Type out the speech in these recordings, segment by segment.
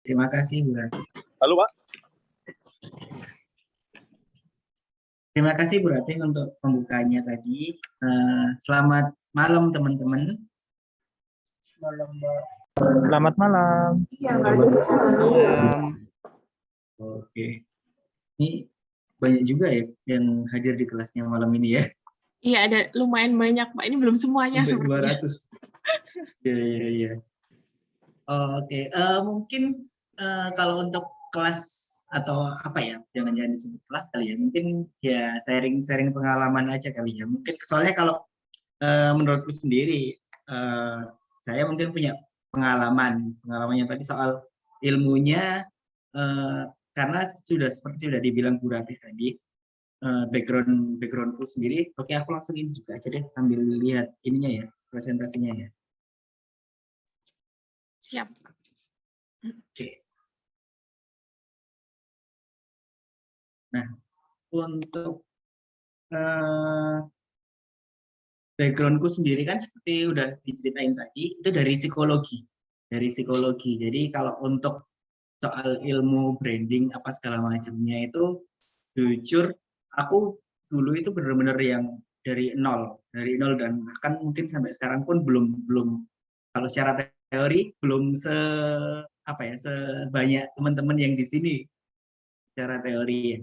Terima kasih, Bu Ratih. Halo, Pak. Terima kasih, Bu Ratih, untuk pembukanya tadi. Selamat malam, teman-teman. Malam, Mbak. Selamat malam. Malam. Oke. Ini banyak juga ya yang hadir di kelasnya malam ini ya. Iya, ada lumayan banyak, Pak. Ini belum semuanya Sampai sepertinya. 200. Iya. Oke, mungkin kalau untuk kelas atau apa ya, jangan-jangan disebut kelas kali ya, mungkin ya sharing-sharing pengalaman aja kali ya. Mungkin soalnya kalau menurutku sendiri, saya mungkin punya pengalamannya tadi soal ilmunya, karena seperti sudah dibilang Bu Ratih tadi, backgroundku sendiri. Oke, aku langsung ini juga aja deh sambil lihat ininya ya, presentasinya ya. Siap. Oke. Nah, untuk backgroundku sendiri kan seperti udah diceritain tadi, itu dari psikologi. Jadi kalau untuk soal ilmu branding apa segala macamnya itu, jujur aku dulu itu benar-benar yang dari nol dan bahkan mungkin sampai sekarang pun belum kalau secara teori belum sebanyak teman-teman yang di sini secara teori.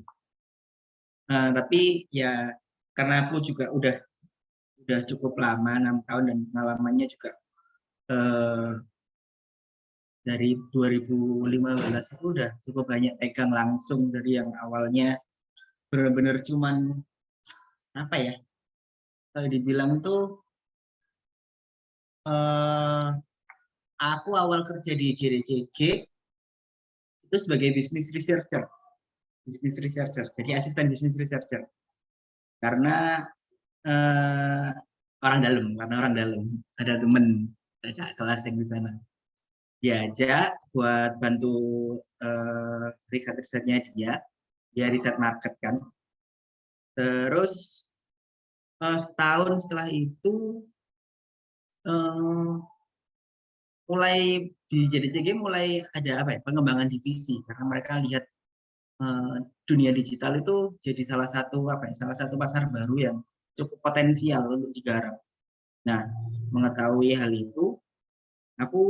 Tapi ya karena aku juga udah cukup lama, 6 tahun, dan pengalamannya juga dari 2015 itu udah cukup banyak pegang langsung, dari yang awalnya benar-benar cuman apa ya, kalau dibilang tuh aku awal kerja di JDCG itu sebagai business researcher, jadi asisten business researcher, karena orang dalam, ada temen, ada kelas yang di sana diajak buat bantu riset-risetnya dia riset market kan. Terus setahun setelah itu mulai di JDCG mulai ada pengembangan divisi, karena mereka lihat dunia digital itu jadi salah satu pasar baru yang cukup potensial untuk digarap. Nah, mengetahui hal itu, aku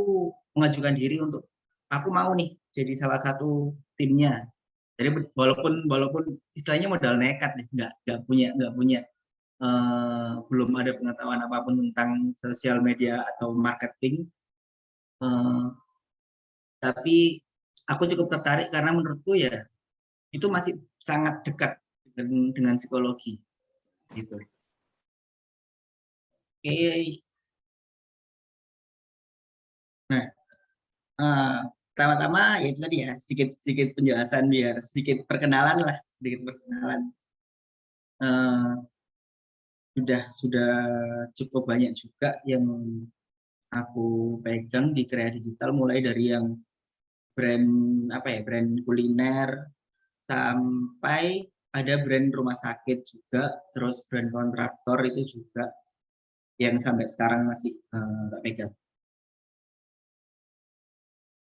mengajukan diri untuk aku mau nih jadi salah satu timnya. Jadi walaupun istilahnya modal nekat nih, nggak punya belum ada pengetahuan apapun tentang sosial media atau marketing, tapi aku cukup tertarik karena menurutku ya itu masih sangat dekat dengan psikologi gitu. Oke. Nah, pertama-tama ya itu tadi ya, sedikit penjelasan, biar sedikit perkenalan. Sudah cukup banyak juga yang aku pegang di Krea Digital, mulai dari yang brand kuliner, sampai ada brand rumah sakit juga, terus brand kontraktor itu juga yang sampai sekarang masih tak pegang.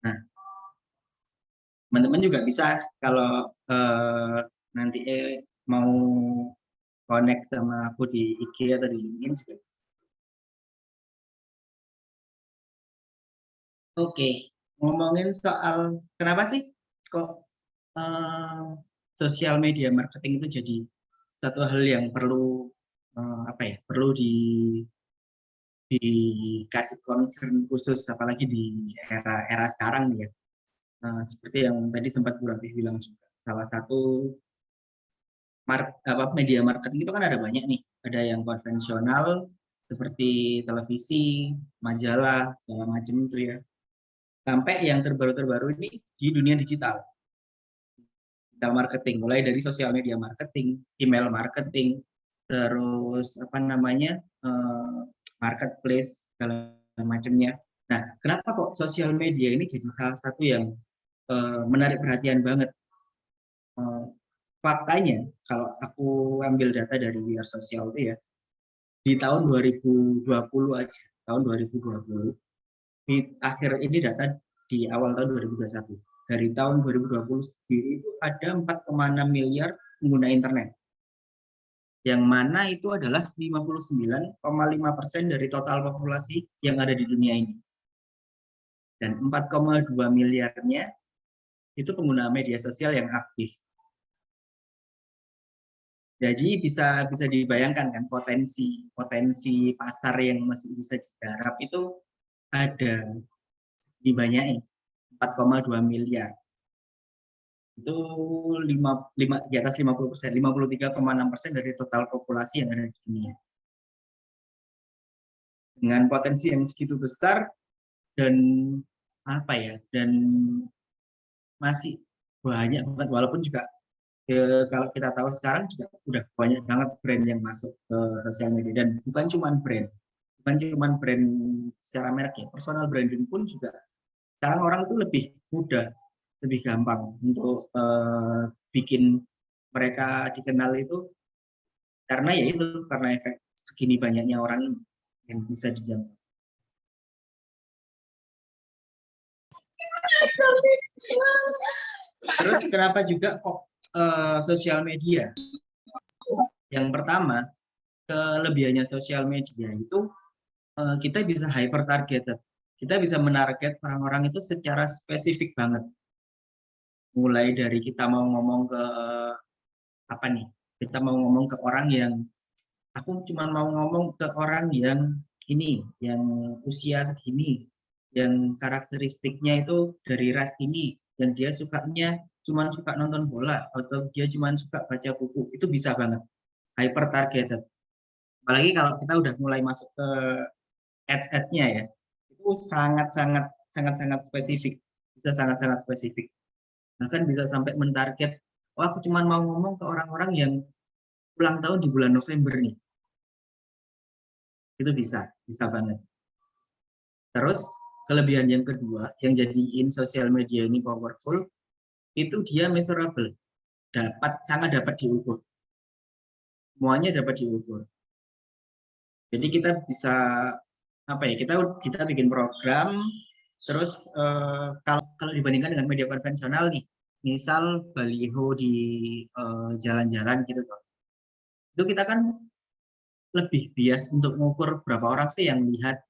Nah, teman-teman juga bisa kalau nanti mau connect sama aku di IG atau di LinkedIn juga. Oke, ngomongin soal kenapa sih kok sosial media marketing itu jadi satu hal yang perlu perlu dikasih concern khusus, apalagi di era sekarang ya. Seperti yang tadi sempat Bu Ratih bilang juga, salah satu media marketing itu kan ada banyak nih, ada yang konvensional seperti televisi, majalah, segala macam itu ya, sampai yang terbaru ini di dunia digital marketing, mulai dari sosial media marketing, email marketing, terus marketplace, segala macamnya. Nah, kenapa kok sosial media ini jadi salah satu yang menarik perhatian banget? Faktanya, kalau aku ambil data dari We Are Social itu ya, di tahun 2020 aja, tahun 2020, di akhir ini data di awal tahun 2021, dari tahun 2020 sendiri itu ada 4,6 miliar pengguna internet. Yang mana itu adalah 59,5% dari total populasi yang ada di dunia ini. Dan 4,2 miliarnya itu pengguna media sosial yang aktif. Jadi bisa dibayangkan kan potensi pasar yang masih bisa digarap itu ada di banyak 4,2 miliar. Itu di atas 50%, 53,6% dari total populasi yang ada di dunia. Dengan potensi yang segitu besar dan dan masih banyak banget, walaupun juga kalau kita tahu sekarang juga udah banyak banget brand yang masuk ke sosial media, dan bukan cuma brand secara merek ya, personal branding pun juga sekarang orang itu lebih mudah, lebih gampang untuk bikin mereka dikenal itu karena efek segini banyaknya orang yang bisa dijangkau. Terus kenapa juga kok sosial media? Yang pertama, kelebihannya sosial media itu kita bisa hyper targeted. Kita bisa menarget orang-orang itu secara spesifik banget. Mulai dari kita mau ngomong ke kita mau ngomong ke orang yang aku cuma mau ngomong ke orang yang ini, yang usia segini, yang karakteristiknya itu dari ras ini, dan dia sukanya cuma suka nonton bola atau dia cuma suka baca buku, itu bisa banget hyper targeted. Apalagi kalau kita udah mulai masuk ke ads-nya ya, itu sangat spesifik, bisa sangat spesifik. Bahkan bisa sampai mentarget, aku cuma mau ngomong ke orang-orang yang ulang tahun di bulan November nih. Itu bisa banget. Terus kelebihan yang kedua yang jadiin sosial media ini powerful, itu dia measurable, sangat dapat diukur. Semuanya dapat diukur. Jadi kita bisa kita bikin program, terus kalau dibandingkan dengan media konvensional nih, misal baliho di jalan-jalan gitu, itu kita kan lebih bias untuk mengukur berapa orang sih yang lihat,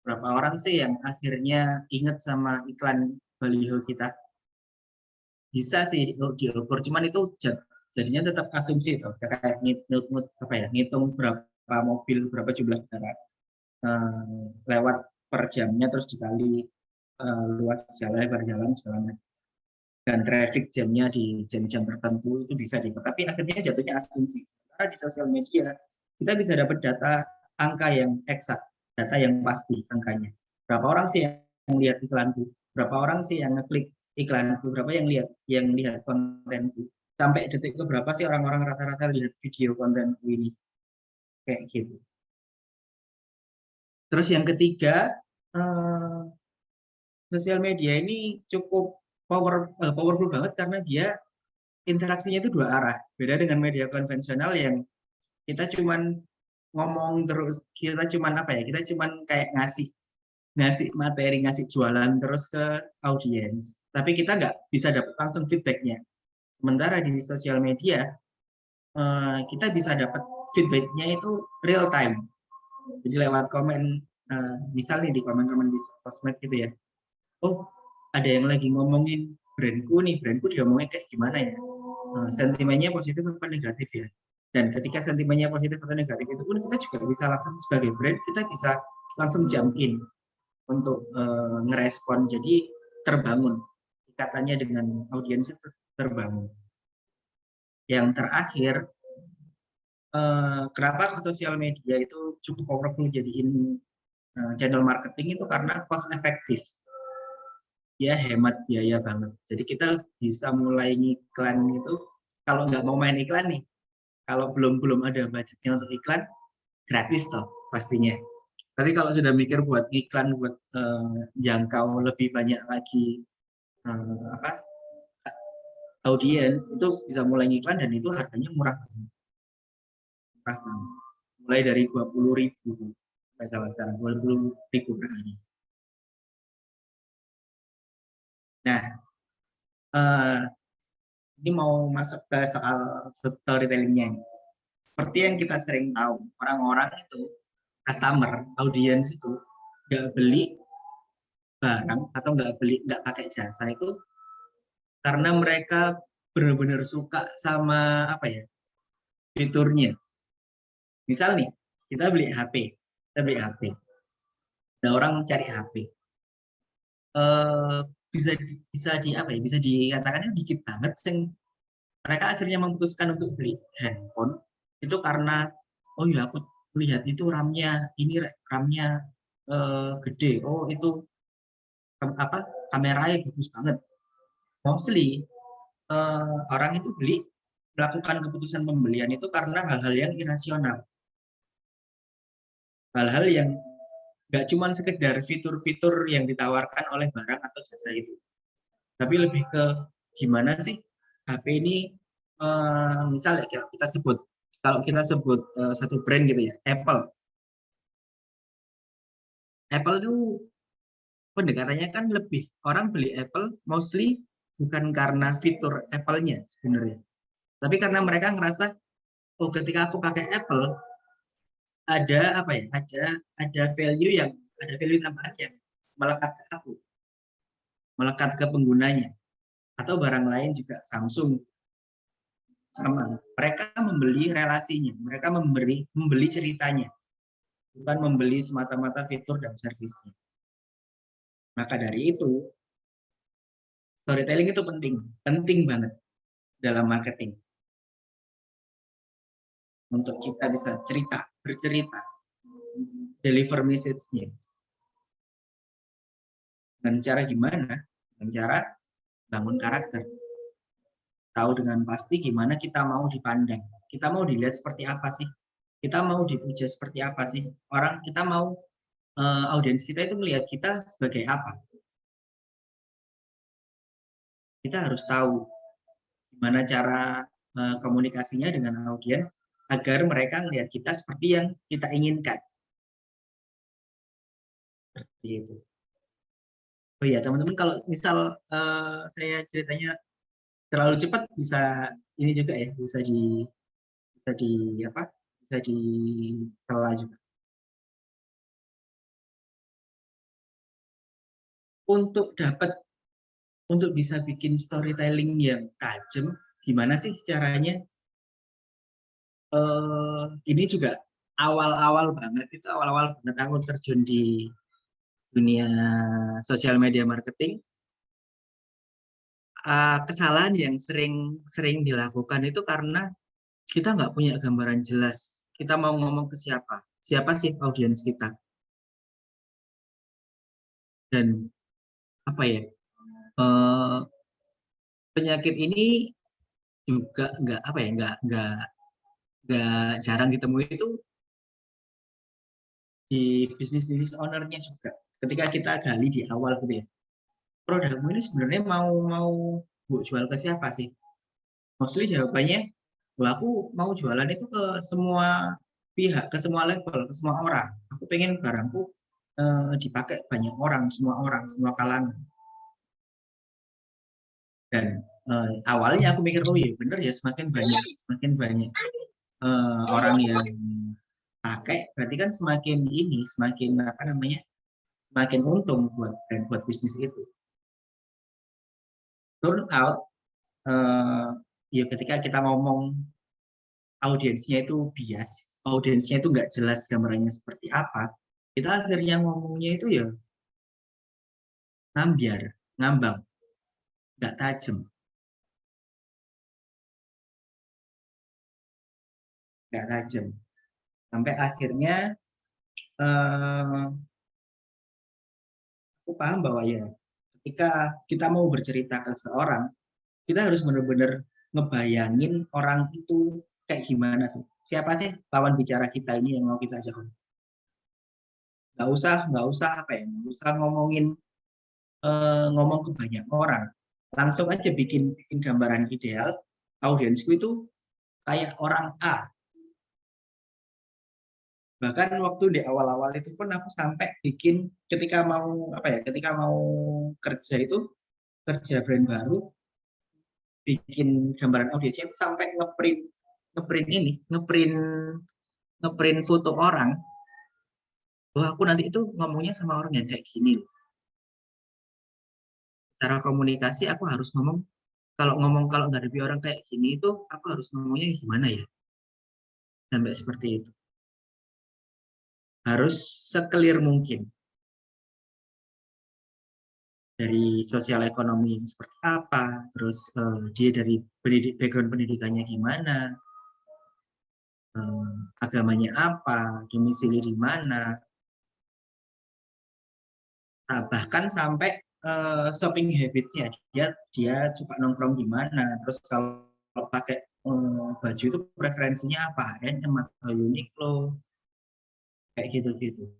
berapa orang sih yang akhirnya inget sama iklan baliho kita. Bisa sih diukur, cuman itu jadinya tetap asumsi tuh, kayak ngitung berapa mobil, berapa jumlah kendaraan lewat per jamnya, terus dikali luas jalan, lebar jalan segala macam, dan traffic jamnya di jam-jam tertentu, itu bisa diukur. Tapi akhirnya jatuhnya asumsi. Karena di sosial media kita bisa dapat data, angka yang eksak, data yang pasti angkanya. Berapa orang sih yang lihat iklanku? Berapa orang sih yang ngeklik iklanku? Berapa yang lihat kontenku? Sampai detik ke berapa sih orang-orang rata-rata lihat video kontenku ini? Kayak gitu. Terus yang ketiga, sosial media ini cukup powerful banget karena dia interaksinya itu dua arah. Beda dengan media konvensional yang kita cuman ngomong terus, kita cuman kayak ngasih materi, ngasih jualan terus ke audiens. Tapi kita nggak bisa dapat langsung feedbacknya. Sementara di sosial media, kita bisa dapat feedbacknya itu real time. Jadi lewat komen, misalnya di komen-komen di sosmed gitu ya. Oh, ada yang lagi ngomongin brandku diomongin kayak gimana ya? Sentimennya positif atau negatif ya? Dan ketika sentimennya positif atau negatif itu pun kita juga bisa langsung sebagai brand, kita bisa langsung jump in untuk ngerespon. Jadi terbangun ikatannya dengan audiens itu terbangun. Yang terakhir, kenapa sosial media itu cukup powerful jadiin channel marketing itu karena cost efektif. Dia hemat biaya banget. Jadi kita bisa mulai ngiklan itu, kalau nggak mau main iklan nih, kalau belum ada budgetnya untuk iklan, gratis toh pastinya. Tapi kalau sudah mikir buat iklan, buat jangkau lebih banyak lagi audiens, itu bisa mulai ngiklan, dan itu harganya murah banget. Mulai dari 20.000, nggak salah sekarang, 20.000 per hari. Nah, eh, ini mau masuk ke soal storytelling-nya. Seperti yang kita sering tahu, orang-orang itu, customer, audiens itu, nggak beli barang atau nggak pakai jasa itu karena mereka benar-benar suka sama apa ya fiturnya. Misal nih, kita beli HP, ada orang cari HP, eh, bisa bisa di apa ya bisa dikatakan dikit banget sing mereka akhirnya memutuskan untuk beli handphone itu karena oh ya aku lihat itu RAM-nya ini RAM-nya gede, oh itu apa kameranya bagus banget. Mostly orang itu melakukan keputusan pembelian itu karena hal-hal yang irasional, hal-hal yang nggak cuma sekedar fitur-fitur yang ditawarkan oleh barang atau jasa itu, tapi lebih ke gimana sih HP ini, misal ya kita sebut, kalau kita sebut satu brand gitu ya, Apple itu pendekatannya kan lebih orang beli Apple mostly bukan karena fitur Apple-nya sebenarnya, tapi karena mereka ngerasa oh ketika aku pakai Apple ada apa ya ada value tambahan yang melekat ke aku, melekat ke penggunanya, atau barang lain juga Samsung sama, mereka membeli relasinya, mereka membeli ceritanya, bukan membeli semata-mata fitur dan servisnya. Maka dari itu storytelling itu penting, penting banget dalam marketing untuk kita bisa bercerita, deliver message-nya. Dengan cara gimana? Dengan cara bangun karakter. Tahu dengan pasti gimana kita mau dipandang. Kita mau dilihat seperti apa sih? Kita mau dipuja seperti apa sih? Kita mau audiens kita itu melihat kita sebagai apa? Kita harus tahu gimana cara komunikasinya dengan audiens agar mereka melihat kita seperti yang kita inginkan. Seperti itu. Oh iya teman-teman, kalau misal saya ceritanya terlalu cepat bisa ini juga ya, bisa di apa? Bisa disela juga. Untuk bisa bikin storytelling yang tajam, gimana sih caranya? Ini juga awal-awal banget aku terjun di dunia sosial media marketing. Kesalahan yang sering dilakukan itu karena kita nggak punya gambaran jelas kita mau ngomong ke siapa sih audiens kita, dan apa ya penyakit ini juga nggak jarang ditemui itu di bisnis ownernya juga. Ketika kita gali di awal gitu ya, produkmu ini sebenarnya mau bu jual ke siapa sih? Mostly jawabannya, wah aku mau jualan itu ke semua pihak, ke semua level, ke semua orang. Aku pengen barangku dipakai banyak orang, semua kalangan. Dan awalnya aku mikir, oh iya bener ya, semakin banyak orang yang pakai, berarti kan semakin apa namanya, semakin untung buat bisnis itu. Turn out ya ketika kita ngomong audiensnya itu bias, audiensnya itu nggak jelas gambarannya seperti apa, kita akhirnya ngomongnya itu ya ngambiar, ngambang, nggak tajam, sampai akhirnya eh, aku paham bahwa ya ketika kita mau bercerita ke seorang, kita harus benar-benar ngebayangin orang itu kayak gimana sih, siapa sih lawan bicara kita ini yang mau kita ajak. Nggak usah apa ya, nggak usah ngomong ke banyak orang, langsung aja bikin gambaran ideal audiensku itu kayak orang A. Bahkan waktu di awal-awal itu pun aku sampai bikin ketika mau kerja itu kerja brand baru, bikin gambaran audiensnya itu sampai ngeprint foto orang. Wah, aku nanti itu ngomongnya sama orang yang kayak gini. Cara komunikasi aku harus ngomong, kalau ngadepi orang kayak gini itu aku harus ngomongnya gimana ya? Sampai seperti itu. Harus se-clear mungkin. Dari sosial ekonomi yang seperti apa, terus dia dari background pendidikannya gimana, agamanya apa, domisili di mana, bahkan sampai shopping habits-nya, dia suka nongkrong di mana, terus kalau pakai baju itu preferensinya apa, H&M atau Uniqlo, kayak gitu-gitu.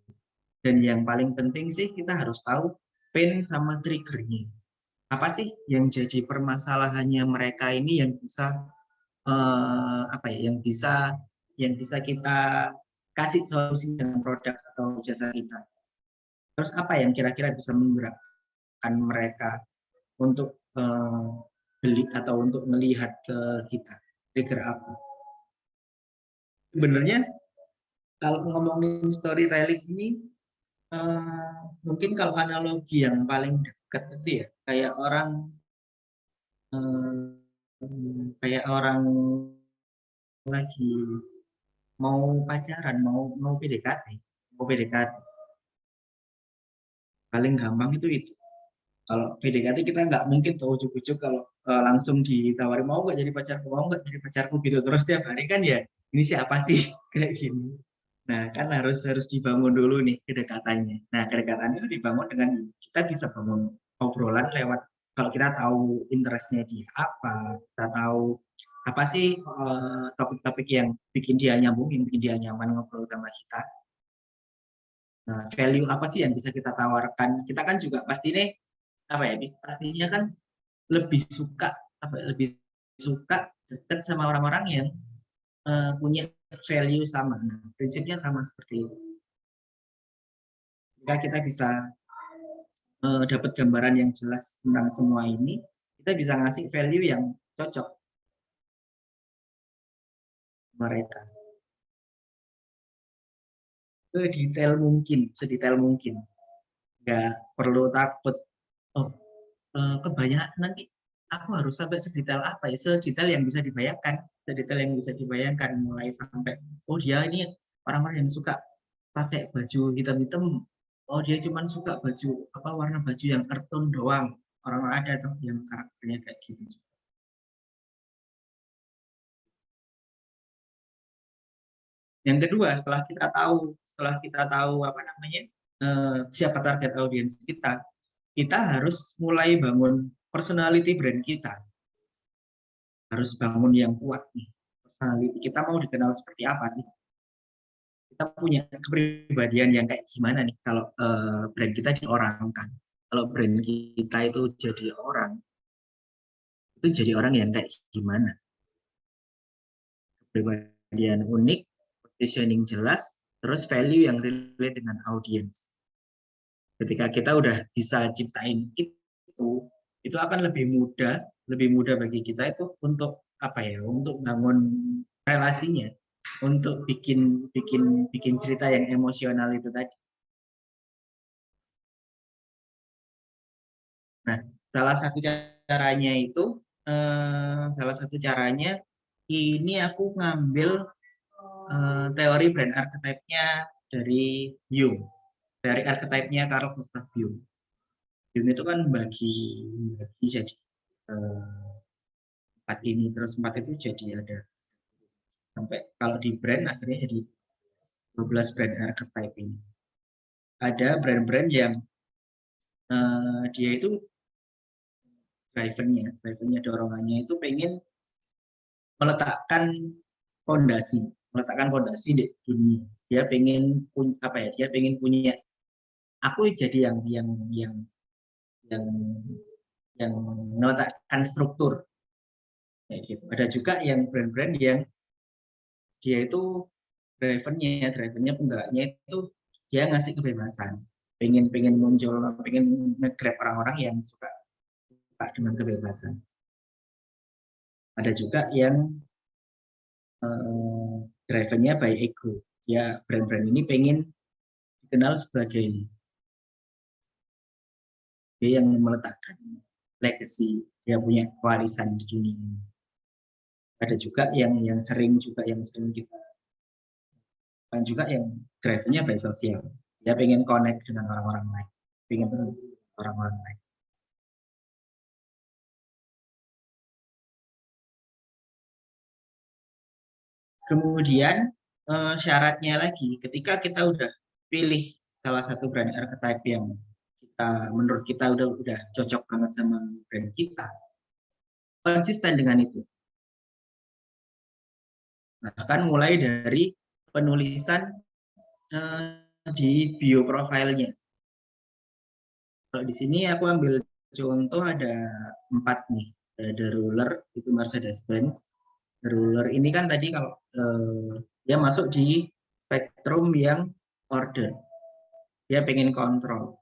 Dan yang paling penting sih kita harus tahu pain sama trigger-nya. Apa sih yang jadi permasalahannya mereka ini yang bisa yang bisa kita kasih solusi dengan produk atau jasa kita. Terus apa yang kira-kira bisa menggerakkan mereka untuk beli atau untuk melihat ke kita, trigger apa? Sebenarnya kalau ngomongin storytelling ini, mungkin kalau analogi yang paling dekat itu ya kayak orang lagi mau pacaran, mau PDKT. Paling gampang itu. Kalau PDKT kita nggak mungkin tuh ujuk-ujuk kalau langsung ditawari mau nggak jadi pacarku gitu terus tiap hari kan ya, ini siapa sih kayak gini. Nah kan harus dibangun dulu nih kedekatannya. Nah kedekatan itu dibangun dengan kita bisa bangun obrolan lewat, kalau kita tahu interestnya dia apa, kita tahu apa sih topik-topik yang bikin dia nyambung, yang bikin dia nyaman ngobrol sama kita. Nah, value apa sih yang bisa kita tawarkan? Kita kan juga pastinya pastinya kan lebih suka dekat sama orang-orang yang punya value sama. Nah, prinsipnya sama seperti itu. Jika kita bisa dapat gambaran yang jelas tentang semua ini, kita bisa ngasih value yang cocok mereka. Sedetail mungkin. Nggak perlu takut, kebanyakan nanti aku harus sampai sedetail apa ya, sedetail yang bisa dibayangkan, mulai sampai dia ini orang-orang yang suka pakai baju hitam-hitam, dia cuma suka warna baju yang earth tone doang, orang-orang ada tuh yang karakternya kayak gitu. Yang kedua, setelah kita tahu siapa target audiens kita harus mulai bangun personality brand kita. Harus bangun yang kuat nih. Personality kita mau dikenal seperti apa sih? Kita punya kepribadian yang kayak gimana nih kalau brand kita jadi orang kan. Kalau brand kita itu jadi orang yang kayak gimana? Kepribadian unik, positioning jelas, terus value yang relate dengan audience. Ketika kita udah bisa ciptain itu akan lebih mudah bagi kita itu untuk untuk bangun relasinya, untuk bikin cerita yang emosional itu tadi. Nah, salah satu caranya ini aku ngambil teori brand archetype-nya dari Jung, dari archetype-nya Carl Gustav Jung. Jung itu kan bagi jadi empat itu jadi ada sampai kalau di brand akhirnya jadi 12 brand archetype ini. Ada brand-brand yang dia itu drivernya dorongannya itu pengen meletakkan fondasi di dunia. Dia pengen punya aku jadi yang meletakkan struktur kayak gitu. Ada juga yang brand-brand yang dia itu drivernya penggeraknya itu dia ngasih kebebasan, pengen muncul, pengen nge-grab orang-orang yang suka suka dengan kebebasan. Ada juga yang driven-nya by ego. Ya, brand-brand ini pengen dikenal sebagai dia yang meletakkan legacy, dia punya warisan di dunia ini. Ada juga yang sering kita kan juga yang drive-nya by sosial. Dia pengen connect dengan orang-orang lain, pengen orang-orang lain. Kemudian syaratnya lagi, ketika kita udah pilih salah satu brand archetype yang menurut kita udah cocok banget sama brand kita, konsisten dengan itu. Bahkan mulai dari penulisan di bio profilnya. Kalau di sini aku ambil contoh ada 4 nih. Ada Ruler, itu Mercedes-Benz. Ruler ini kan tadi kalau dia masuk di spektrum yang order. Dia pengen kontrol.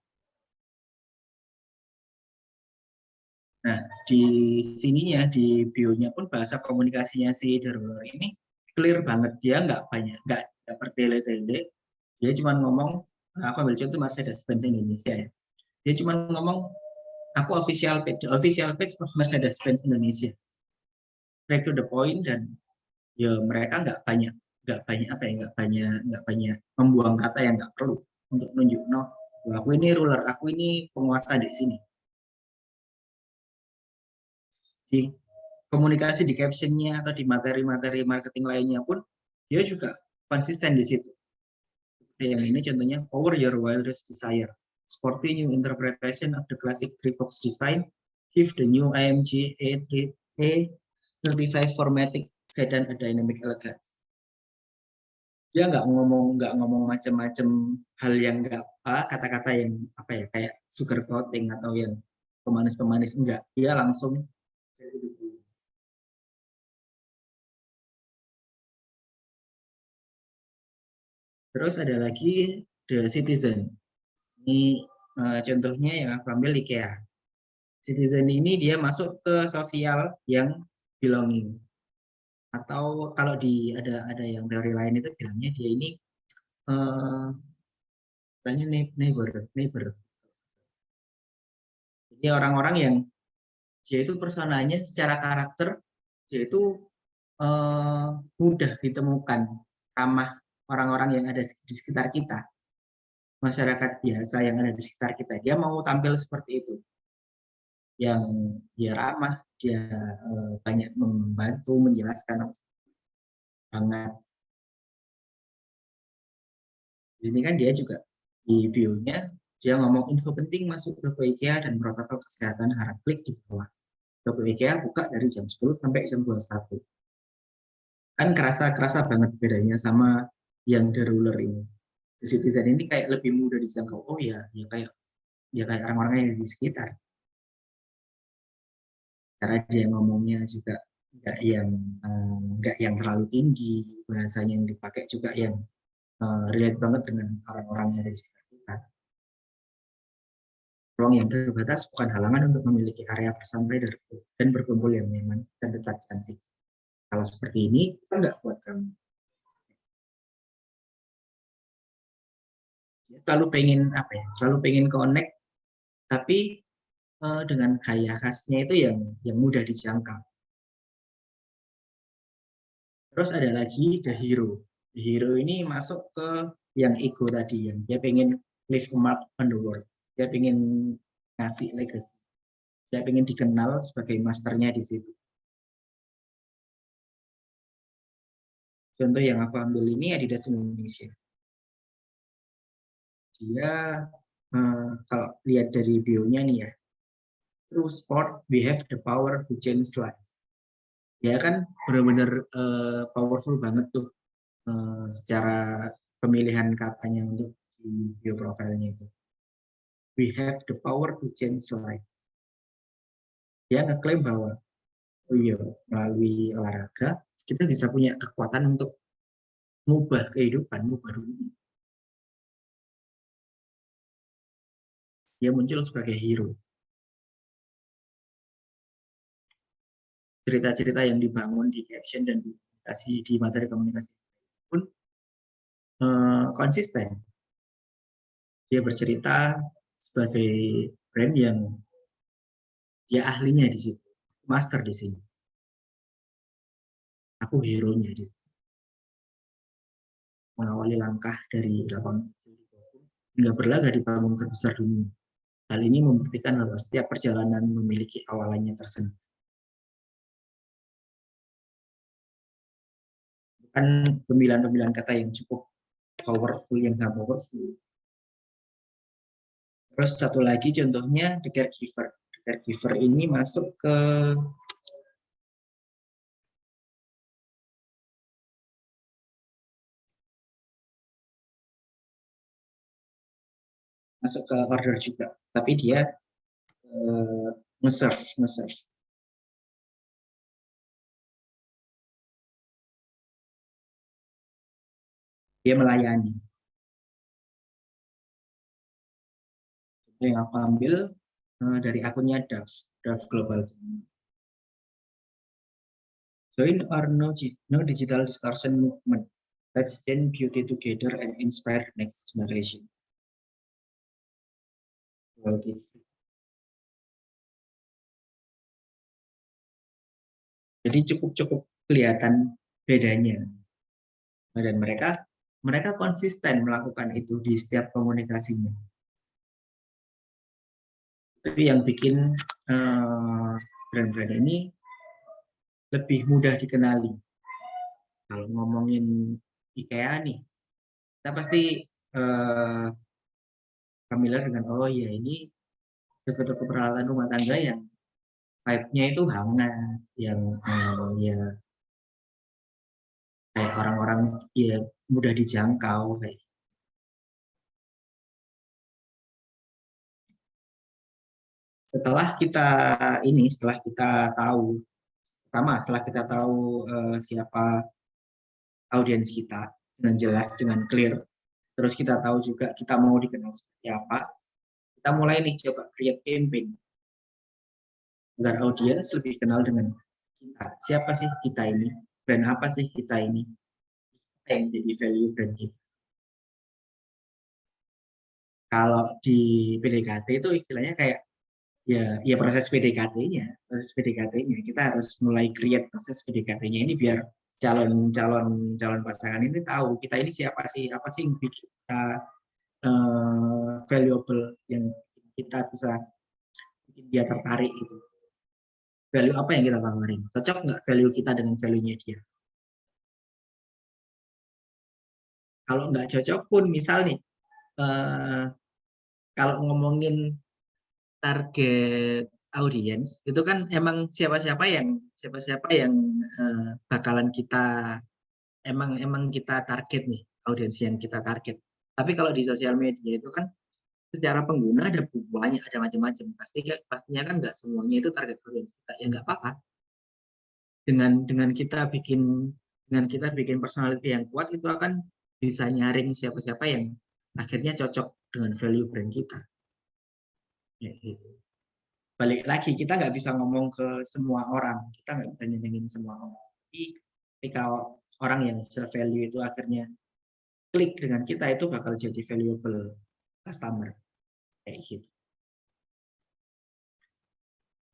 Nah, di sininya, di bio-nya pun bahasa komunikasinya si The Ruler ini clear banget. Dia nggak bertele-tele. Dia cuma ngomong, aku ambil contoh Mercedes-Benz Indonesia ya. Dia cuma ngomong, aku official page of Mercedes-Benz Indonesia. Straight to the point, dan ya mereka nggak banyak membuang kata yang nggak perlu untuk nunjuk aku ini ruler, aku ini penguasa di sini. Di komunikasi di captionnya atau di materi-materi marketing lainnya pun dia juga konsisten di situ. Yang ini contohnya, power your wildest desire, sporty new interpretation of the classic three-box design, give the new AMG A35 Formatic sedan a dynamic elegance. Dia nggak ngomong macam-macam hal yang nggak kata-kata yang kayak sugar coating atau yang pemanis-pemanis, enggak. Dia langsung. Terus ada lagi The Citizen. Ini contohnya yang aku ambil IKEA. Citizen ini dia masuk ke sosial yang belonging. Atau kalau ada yang teori lain itu bilangnya dia ini neighbor. Jadi orang-orang yang dia itu personanya secara karakter dia itu mudah ditemukan, ramah orang-orang yang ada di sekitar kita, masyarakat biasa yang ada di sekitar kita. Dia mau tampil seperti itu, yang dia ramah, dia banyak membantu, menjelaskan banget. Di sini kan dia juga di bio-nya dia ngomong info penting masuk toko IKEA dan protokol kesehatan harap klik di bawah. Toko IKEA buka dari jam 10 sampai jam 21. Kan kerasa banget bedanya sama yang The Ruler ini. The Citizen ini kayak lebih mudah dijangkau. Oh ya kayak orang-orang yang di sekitar. Cara dia ngomongnya juga nggak yang terlalu tinggi, bahasanya yang dipakai juga yang relate banget dengan orang-orang yang ada di sekitar kita. Ruang yang terbatas bukan halangan untuk memiliki area bersantai dan berkumpul yang nyaman dan tetap cantik. Kalau seperti ini, itu nggak buat kamu. Selalu pengen connect, tapi dengan gaya khasnya itu yang mudah dijangkau. Terus ada lagi The Hero. The Hero ini masuk ke yang ego tadi, yang dia pengen leave a mark on the world. Dia pengen ngasih legacy. Dia pengen dikenal sebagai masternya di situ. Contoh yang aku ambil ini Adidas Indonesia. Dia kalau lihat dari bio-nya nih ya, through sport we have the power to change life. Dia kan benar-benar powerful banget tuh secara pemilihan katanya untuk di bio profilnya itu. We have the power to change life. Dia ngeklaim bahwa melalui olahraga kita bisa punya kekuatan untuk mengubah kehidupan, mengubah dunia. Dia muncul sebagai hero. cerita-cerita yang dibangun di caption dan di materi komunikasi pun konsisten. Dia bercerita sebagai brand yang dia ahlinya di situ, master di sini. Aku hero-nya di mengawali langkah dari lapangan hingga berlaga di panggung terbesar dunia. Hal ini membuktikan bahwa setiap perjalanan memiliki awalannya tersendiri. Bukan pemilihan-pemilihan kata yang cukup powerful, yang sangat powerful. Terus satu lagi contohnya The Caregiver. The Caregiver ini masuk ke order juga, tapi dia nge-serve. Dia melayani. Yang aku ambil dari akunnya Dove Global. Join our no digital distortion movement. Let's change beauty together and inspire the next generation. Jadi cukup kelihatan bedanya. Dan mereka konsisten melakukan itu di setiap komunikasinya. Itu yang bikin brand-brand ini lebih mudah dikenali. Kalau ngomongin IKEA nih, kita pasti familiar dengan oh ya ini toko-toko peralatan rumah tangga yang vibe-nya itu hangat, yang ya kayak orang-orang ya mudah dijangkau kayak. Setelah kita tahu, setelah kita tahu siapa audiens kita dengan jelas, dengan clear, terus kita tahu juga kita mau dikenal seperti apa, kita mulai nih coba create campaign agar audiens lebih kenal dengan kita. Siapa sih kita ini? Brand apa sih kita ini? Yang jadi value brand kita. Kalau di PDKT itu istilahnya kayak ya proses PDKT-nya kita harus mulai create proses PDKT-nya ini biar calon pasangan ini tahu kita ini siapa sih, apa sih yang bikin kita valuable, yang kita bisa bikin dia tertarik itu. Value apa yang kita tawarin? Cocok nggak value kita dengan value-nya dia? Kalau nggak cocok pun, misal nih, kalau ngomongin target audiens itu kan emang siapa-siapa yang bakalan kita emang kita target nih, audiens yang kita target. Tapi kalau di sosial media itu kan secara pengguna ada banyak, ada macam-macam. Pastinya kan nggak semuanya itu target audiens kita. Ya nggak apa-apa. Dengan kita bikin personality yang kuat, itu akan bisa nyaring siapa-siapa yang akhirnya cocok dengan value brand kita. Ya, gitu. Balik lagi, kita nggak bisa ngomong ke semua orang, kita nggak bisa nyenengin semua orang. Tapi ketika orang yang se-value itu akhirnya klik dengan kita, itu bakal jadi valuable customer. Kayak gitu.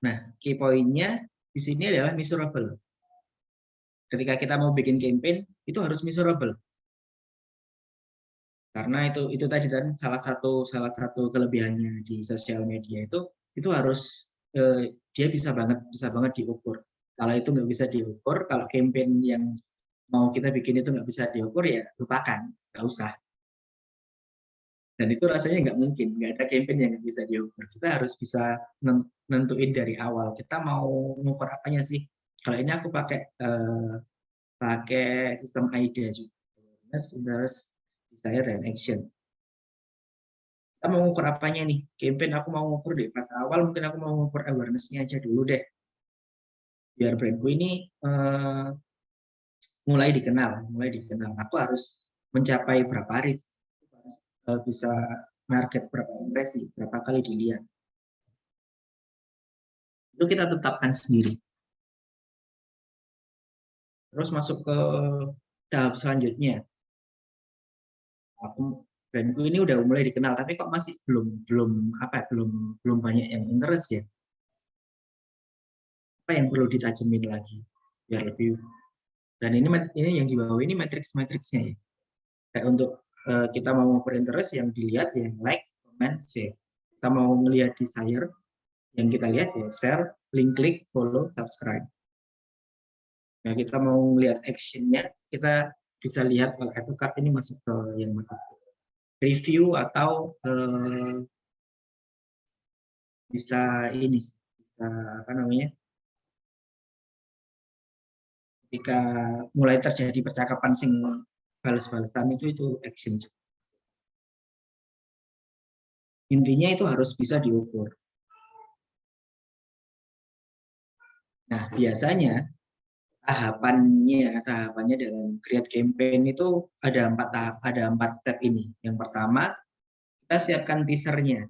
Nah, key point-nya di sini adalah measurable. Ketika kita mau bikin campaign, itu harus measurable. Karena itu tadi kan salah satu kelebihannya di sosial media itu harus dia bisa banget diukur. Kalau itu nggak bisa diukur, kalau campaign yang mau kita bikin itu nggak bisa diukur, ya lupakan, nggak usah. Dan itu rasanya nggak mungkin, nggak ada campaign yang nggak bisa diukur. Kita harus bisa nentuin dari awal, kita mau ngukur apanya sih. Kalau ini aku pakai sistem AIDA juga, awareness, desire, dan action. Kita mau ngukur apanya nih? Campaign aku mau ngukur deh, pas awal mungkin aku mau ngukur awareness-nya aja dulu deh. Biar brandku ini mulai dikenal. Aku harus mencapai berapa reach, bisa market berapa impresi, berapa kali dilihat. Itu kita tetapkan sendiri. Terus masuk ke tahap selanjutnya. Brandku ini udah mulai dikenal, tapi kok masih belum banyak yang interest ya. Apa yang perlu ditajemin lagi biar lebih. Dan ini yang di bawah ini matriksnya ya. Kayak untuk kita mau ngoper interest yang dilihat ya like, comment, save. Kita mau melihat desire yang kita lihat ya share, link klik, follow, subscribe. Nah, kita mau melihat actionnya, kita bisa lihat kalau itu card ini masuk ke yang mana. Review atau bisa apa namanya? Ketika mulai terjadi percakapan sing balas-balasan itu action. Intinya itu harus bisa diukur. Nah, biasanya tahapannya dalam create campaign itu ada 4 step ini. Yang pertama, kita siapkan teasernya.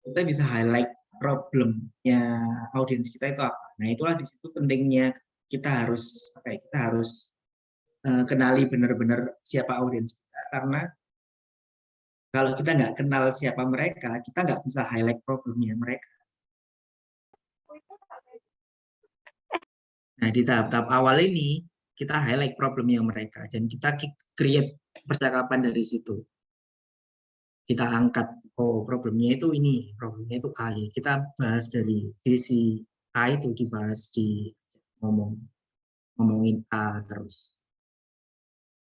Kita bisa highlight problemnya audiens kita itu apa. Nah, itulah di situ pentingnya kita harus kenali benar-benar siapa audiens kita, karena kalau kita nggak kenal siapa mereka, kita nggak bisa highlight problemnya mereka. Nah, di tahap-tahap awal ini, kita highlight problemnya mereka, dan kita create percakapan dari situ. Kita angkat, oh problemnya itu ini, problemnya itu A. Kita bahas dari sisi A itu dibahas ngomongin A terus.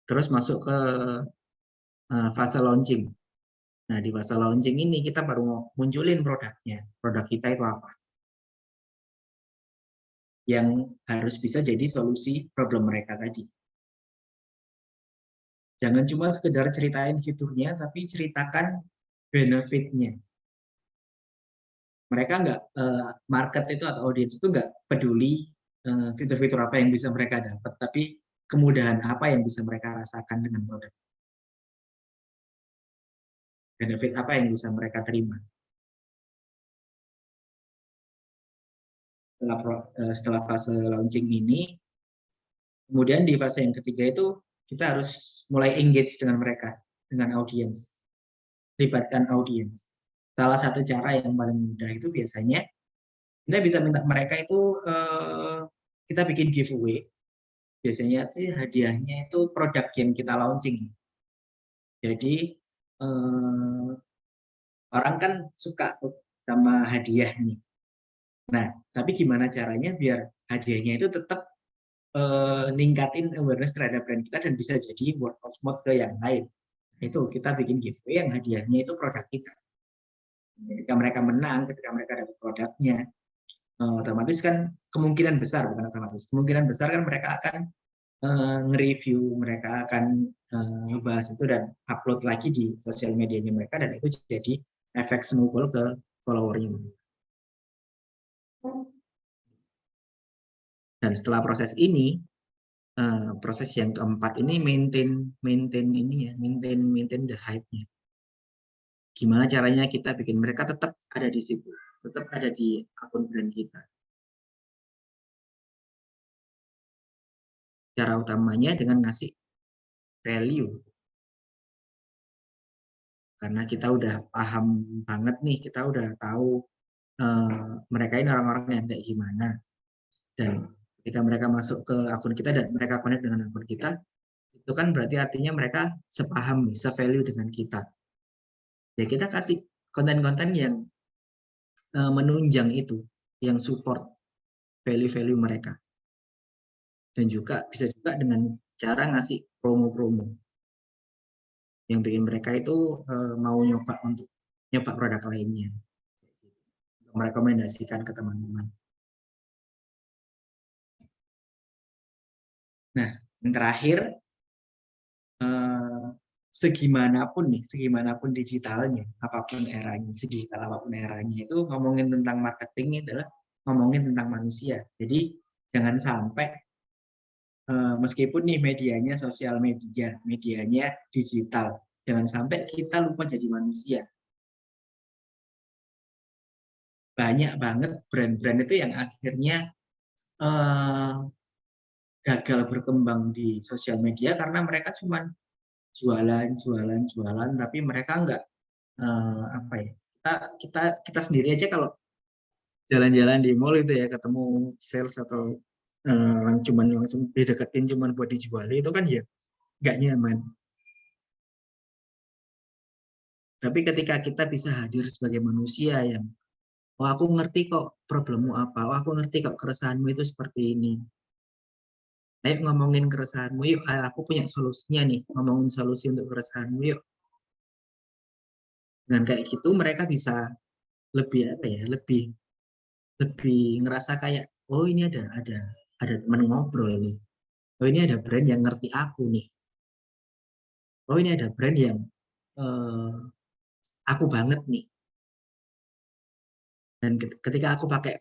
Terus masuk ke fase launching. Nah, di fase launching ini kita baru munculin produknya. Produk kita itu apa? Yang harus bisa jadi solusi problem mereka tadi. Jangan cuma sekedar ceritain fiturnya, tapi ceritakan benefitnya. Mereka nggak, market itu atau audiens itu nggak peduli fitur-fitur apa yang bisa mereka dapat, tapi kemudahan apa yang bisa mereka rasakan dengan produk. Benefit apa yang bisa mereka terima. Setelah fase launching ini, kemudian di fase yang ketiga itu kita harus mulai engage dengan mereka, dengan audiens. Libatkan audiens. Salah satu cara yang paling mudah itu biasanya kita bisa minta mereka itu kita bikin giveaway. Biasanya sih hadiahnya itu produk yang kita launching. Jadi orang kan suka sama hadiah nih. Nah, tapi gimana caranya biar hadiahnya itu tetap ningkatin awareness terhadap brand kita dan bisa jadi word of mouth ke yang lain. Itu kita bikin giveaway yang hadiahnya itu produk kita. Ketika mereka menang, ketika mereka dapat produknya, otomatis kan kemungkinan besar kan mereka akan nge-review, mereka akan ngebahas itu dan upload lagi di sosial medianya mereka, dan itu jadi efek snowball ke followernya. Dan setelah proses ini, proses yang keempat ini maintain the hype-nya. Gimana caranya kita bikin mereka tetap ada di situ, tetap ada di akun brand kita. Cara utamanya dengan ngasih value. Karena kita udah paham banget nih, kita udah tahu mereka ini orang-orang yang kayak gimana. Dan ketika mereka masuk ke akun kita dan mereka connect dengan akun kita, itu kan berarti artinya mereka sepaham, se-value dengan kita. Ya kita kasih konten-konten yang menunjang itu, yang support value-value mereka. Dan juga bisa juga dengan cara ngasih promo-promo yang bikin mereka itu mau nyoba produk lainnya, merekomendasikan ke teman-teman. Nah, yang terakhir, segimanapun digitalnya, sedigital apapun eranya, itu ngomongin tentang marketing adalah ngomongin tentang manusia. Jadi jangan sampai meskipun nih medianya sosial media, medianya digital, jangan sampai kita lupa jadi manusia. Banyak banget brand-brand itu yang akhirnya eh, gagal berkembang di sosial media karena mereka cuma jualan, tapi mereka nggak apa ya? Kita sendiri aja kalau jalan-jalan di mall itu ya ketemu sales atau cuman langsung dideketin cuman buat dijual itu kan ya nggak nyaman. Tapi ketika kita bisa hadir sebagai manusia yang, oh aku ngerti kok problemmu apa, oh aku ngerti kok keresahanmu itu seperti ini. Ayo ngomongin keresahanmu yuk, aku punya solusinya nih, ngomongin solusi untuk keresahanmu yuk. Dan kayak gitu mereka bisa lebih apa ya, lebih ngerasa kayak, oh ini ada teman ngobrol nih. Oh ini ada brand yang ngerti aku nih. Oh ini ada brand yang aku banget nih. Dan ketika aku pakai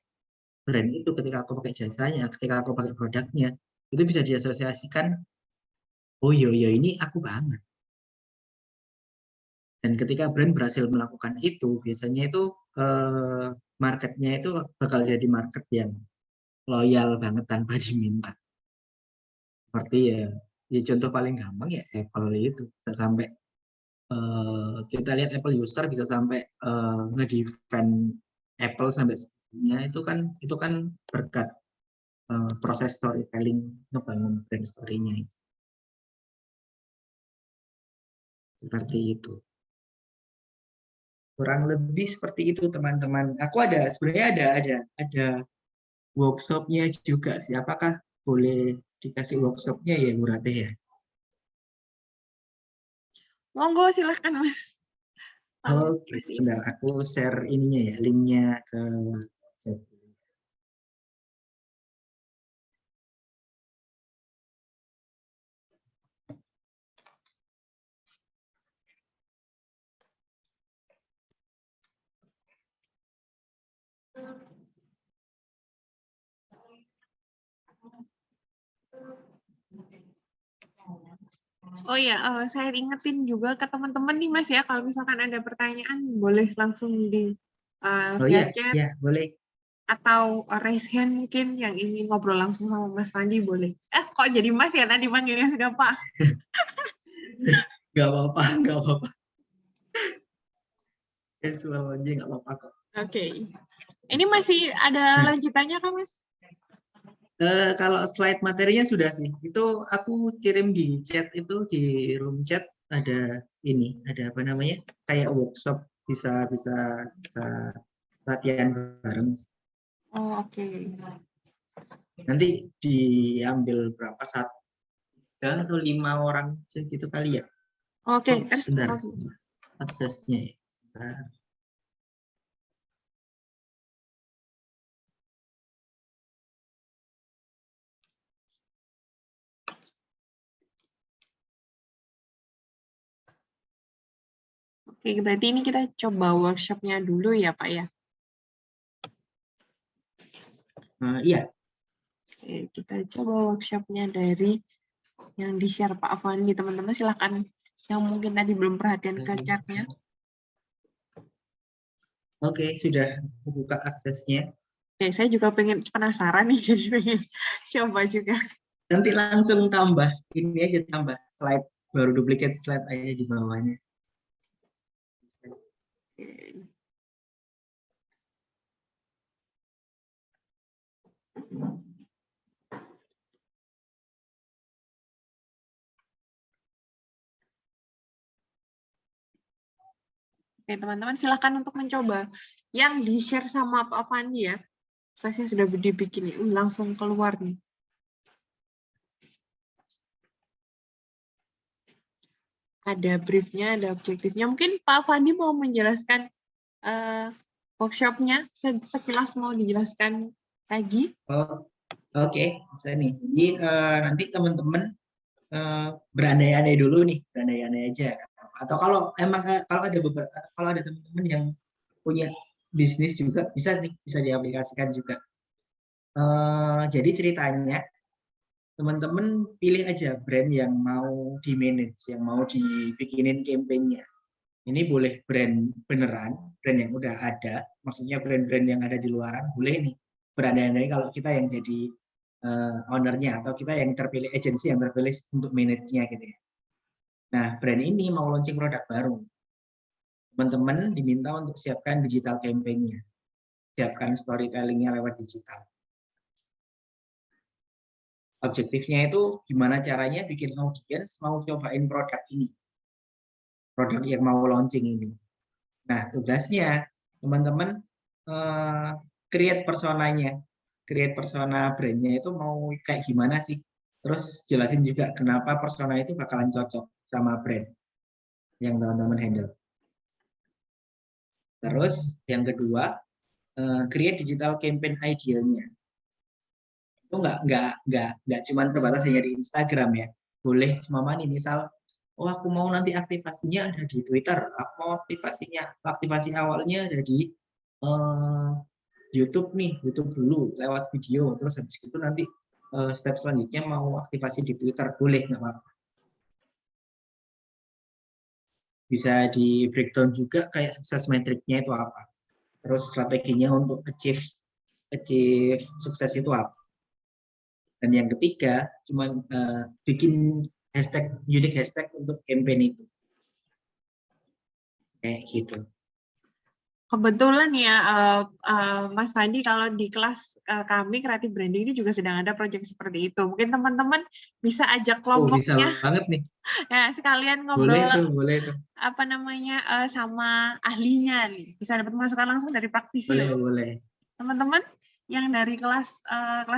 brand itu, ketika aku pakai jasanya, ketika aku pakai produknya, itu bisa diasosiasikan, oh iya ini aku banget. Dan ketika brand berhasil melakukan itu, biasanya itu marketnya itu bakal jadi market yang loyal banget tanpa diminta. Seperti ya contoh paling gampang ya Apple itu bisa sampai kita lihat Apple user bisa sampai ngedefend Apple sampai segitunya itu kan berkat proses storytelling ngebangun brand story-nya seperti itu. Kurang lebih seperti itu teman-teman. Aku sebenarnya ada workshopnya juga sih. Apakah boleh dikasih workshopnya ya Bu Ratih ya? Monggo silahkan Mas. Oke, bentar aku share ininya ya, linknya ke chat. Oh ya, saya ingetin juga ke teman-teman nih Mas ya, kalau misalkan ada pertanyaan boleh langsung di Oh via iya, chat ya boleh. atau raise hand mungkin yang ingin ngobrol langsung sama Mas Fandi boleh. Kok jadi Mas ya tadi panggilnya sudah Pak? Gak apa-apa, gak apa-apa. Casual aja gak apa-apa kok. Oke. Ini masih ada lanjutannya kan Mas? Kalau slide materinya sudah sih. Itu aku kirim di chat itu di room chat ada ini, ada apa namanya? Kayak workshop bisa latihan bareng. Oh, oke. Nanti diambil berapa satu atau 5 orang gitu kali ya. Oke, Oh, terus sebentar. Aksesnya ya. Sebentar. oke, berarti ini kita coba workshopnya dulu ya Pak ya. Iya. Oke, kita coba workshopnya dari yang di-share Pak Fandi. Teman-teman silakan yang mungkin tadi belum perhatian ke chat-nya. Oke, sudah buka aksesnya. Oke, saya juga penasaran nih, jadi pengen coba juga. Nanti langsung tambah, ini aja tambah slide, baru duplicate slide aja di bawahnya. Oke, teman-teman silakan untuk mencoba. Yang di-share sama Pak Fandi ya, saya sudah dibikin langsung keluar nih. Ada briefnya, ada objektifnya. Mungkin Pak Fandi mau menjelaskan workshopnya, sekilas mau dijelaskan lagi. Oh, oke, bisa nih. Jadi nanti teman-teman berandai-andai dulu nih, berandai-andai aja. Atau kalau emang kalau ada teman-teman yang punya bisnis juga bisa nih, bisa diaplikasikan juga. Jadi ceritanya teman-teman pilih aja brand yang mau di manage, yang mau dibikinin campaign-nya. Ini boleh brand beneran, brand yang udah ada, maksudnya brand-brand yang ada di luaran, boleh nih berandai-andai kalau kita yang jadi ownernya atau kita yang terpilih, agensi yang terpilih untuk manage-nya gitu ya. Nah, brand ini mau launching produk baru. Teman-teman diminta untuk siapkan digital campaign-nya, siapkan storytelling-nya lewat digital. Objektifnya itu gimana caranya bikin audiens mau cobain produk ini, produk yang mau launching ini. Nah, tugasnya teman-teman create personanya, create persona brandnya itu mau kayak gimana sih. Terus jelasin juga kenapa persona itu bakalan cocok sama brand yang teman-teman handle. Terus yang kedua, create digital campaign idealnya. Itu nggak cuma terbatas hanya di Instagram ya. Boleh cuma nih misal, oh aku mau nanti aktivasinya ada di Twitter, aku mau aktivasi awalnya ada di YouTube nih, YouTube dulu lewat video, terus habis itu nanti step selanjutnya mau aktivasi di Twitter, boleh nggak apa-apa. Bisa di breakdown juga kayak sukses metriknya itu apa, terus strateginya untuk achieve sukses itu apa. Dan yang ketiga, cuma bikin unique hashtag untuk campaign itu. Kayak gitu. Kebetulan ya, Mas Fandi, kalau di kelas kami Creative Branding ini juga sedang ada proyek seperti itu. Mungkin teman-teman bisa ajak Oh, bisa kelompoknya, banget nih. ya, sekalian Boleh ngobrol tuh. apa namanya sama ahlinya nih. Bisa dapat masukan langsung dari praktisi loh. Boleh. Teman-teman yang dari kelas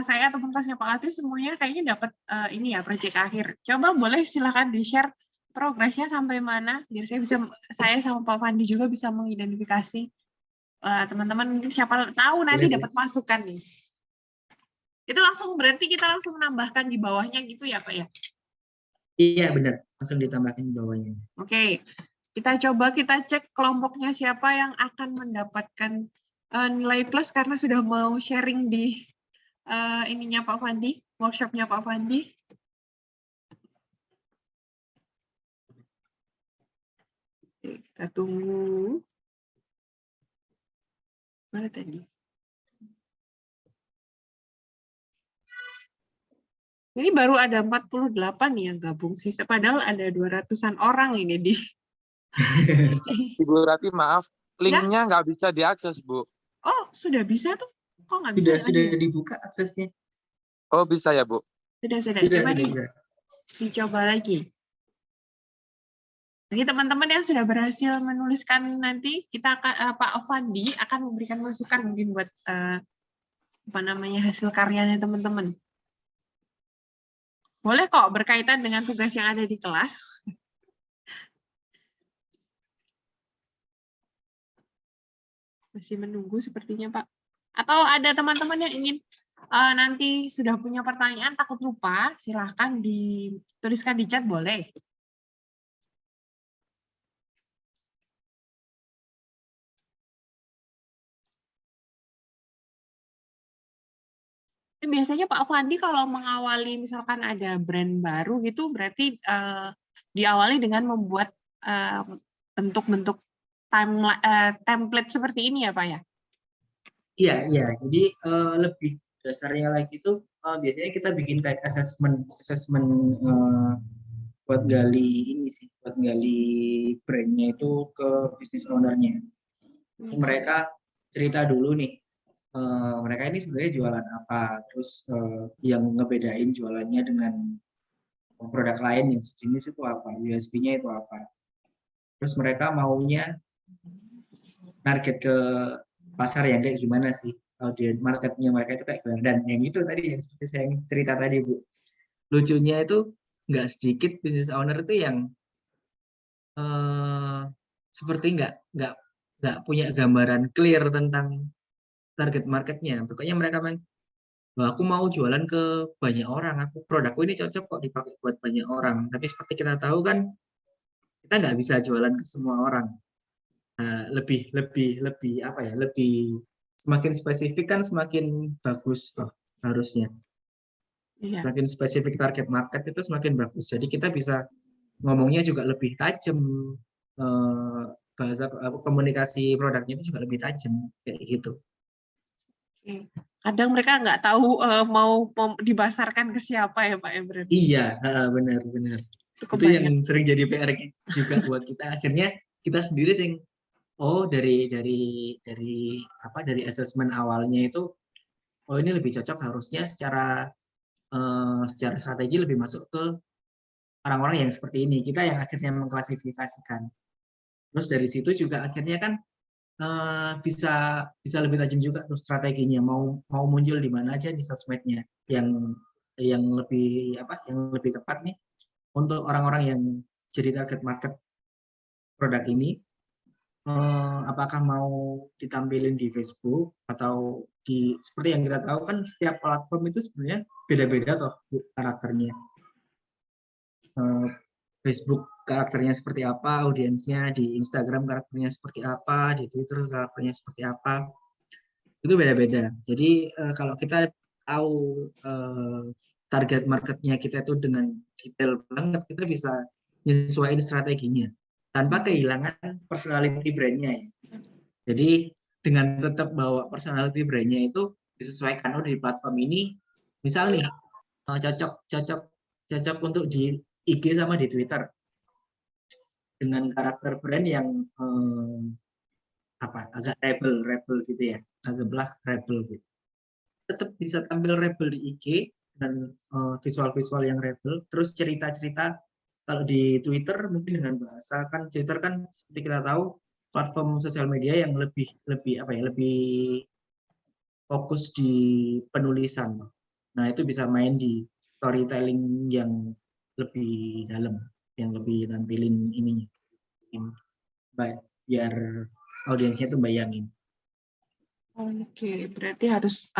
saya ataupun kelasnya Pak Latif semuanya kayaknya dapat ini ya proyek akhir. Coba boleh silahkan di-share progresnya sampai mana biar saya sama Pak Fandi juga bisa mengidentifikasi teman-teman, mungkin siapa tahu nanti dapat masukan nih. Itu berarti kita langsung menambahkan di bawahnya gitu ya Pak ya? Iya benar, langsung ditambahkan di bawahnya. Oke, kita cek kelompoknya siapa yang akan mendapatkan nilai plus karena sudah mau sharing di ininya Pak Fandi, workshopnya Pak Fandi. Oke, kita tunggu. Mana tadi? Ini baru ada 48 nih yang gabung sih, padahal ada 200-an orang ini di. Ibu Rati, maaf, linknya nggak bisa diakses, Bu. Oh, sudah bisa tuh? Kok nggak bisa? Sudah dibuka aksesnya. Oh, bisa ya, Bu? Sudah. Coba dicoba lagi. Jadi teman-teman yang sudah berhasil menuliskan nanti, kita akan, Pak Fandi akan memberikan masukan mungkin buat hasil karyanya teman-teman. Boleh kok berkaitan dengan tugas yang ada di kelas. Masih menunggu sepertinya, Pak. Atau ada teman-teman yang ingin nanti sudah punya pertanyaan, takut lupa, silahkan dituliskan di chat, boleh. Biasanya Pak Fandi kalau mengawali misalkan ada brand baru gitu, berarti diawali dengan membuat bentuk-bentuk template seperti ini ya Pak ya? Iya. Jadi lebih dasarnya lagi itu biasanya kita bikin kayak assessment buat gali brandnya itu ke business owner-nya. Mereka cerita dulu nih, mereka ini sebenarnya jualan apa, terus yang ngebedain jualannya dengan produk lain yang sejenis itu apa, USP-nya itu apa. Terus mereka maunya target ke pasar yang kayak gimana sih, audiens marketnya mereka itu kayak gimana. Dan yang itu tadi yang seperti saya cerita tadi Bu, lucunya itu nggak sedikit business owner itu yang seperti nggak punya gambaran clear tentang target marketnya. Pokoknya mereka aku mau jualan ke banyak orang, produkku ini cocok kok dipakai buat banyak orang. Tapi seperti kita tahu kan, kita nggak bisa jualan ke semua orang. Lebih semakin spesifik kan semakin bagus harusnya. Semakin spesifik target market itu semakin bagus. Jadi kita bisa ngomongnya juga lebih tajam, bahasa komunikasi produknya itu juga lebih tajam kayak gitu. Oke. Kadang mereka nggak tahu mau dibasarkan ke siapa ya Pak ya berarti. Iya, benar-benar. Itu Itu yang kebanyakan. sering jadi PR juga buat kita. Akhirnya kita sendiri sing dari asesmen awalnya itu, oh ini lebih cocok harusnya secara strategi lebih masuk ke orang-orang yang seperti ini. Kita yang akhirnya mengklasifikasikan. Terus dari situ juga akhirnya kan bisa lebih tajam juga tuh strateginya, mau muncul di mana aja di sosmednya yang lebih tepat nih untuk orang-orang yang jadi target market produk ini. Apakah mau ditampilin di Facebook atau seperti yang kita tahu kan setiap platform itu sebenarnya beda-beda toh karakternya. Facebook karakternya seperti apa, audiensnya di Instagram karakternya seperti apa, di Twitter karakternya seperti apa, itu beda-beda. Jadi kalau kita tahu target marketnya kita itu dengan detail banget, kita bisa nyesuaiin strateginya tanpa kehilangan personality brand-nya ya. Jadi dengan tetap bawa personality brand-nya itu disesuaikan, di platform ini misal nih cocok untuk di IG sama di Twitter dengan karakter brand yang agak rebel gitu ya, agak rebel gitu. Tetap bisa tampil rebel di IG dan visual-visual yang rebel, terus cerita-cerita. Kalau di Twitter mungkin dengan bahasa, kan Twitter kan seperti kita tahu platform sosial media yang lebih fokus di penulisan. Nah, itu bisa main di storytelling yang lebih dalam, yang lebih nampilin ininya. Biar audiensnya tuh bayangin. Oke, berarti harus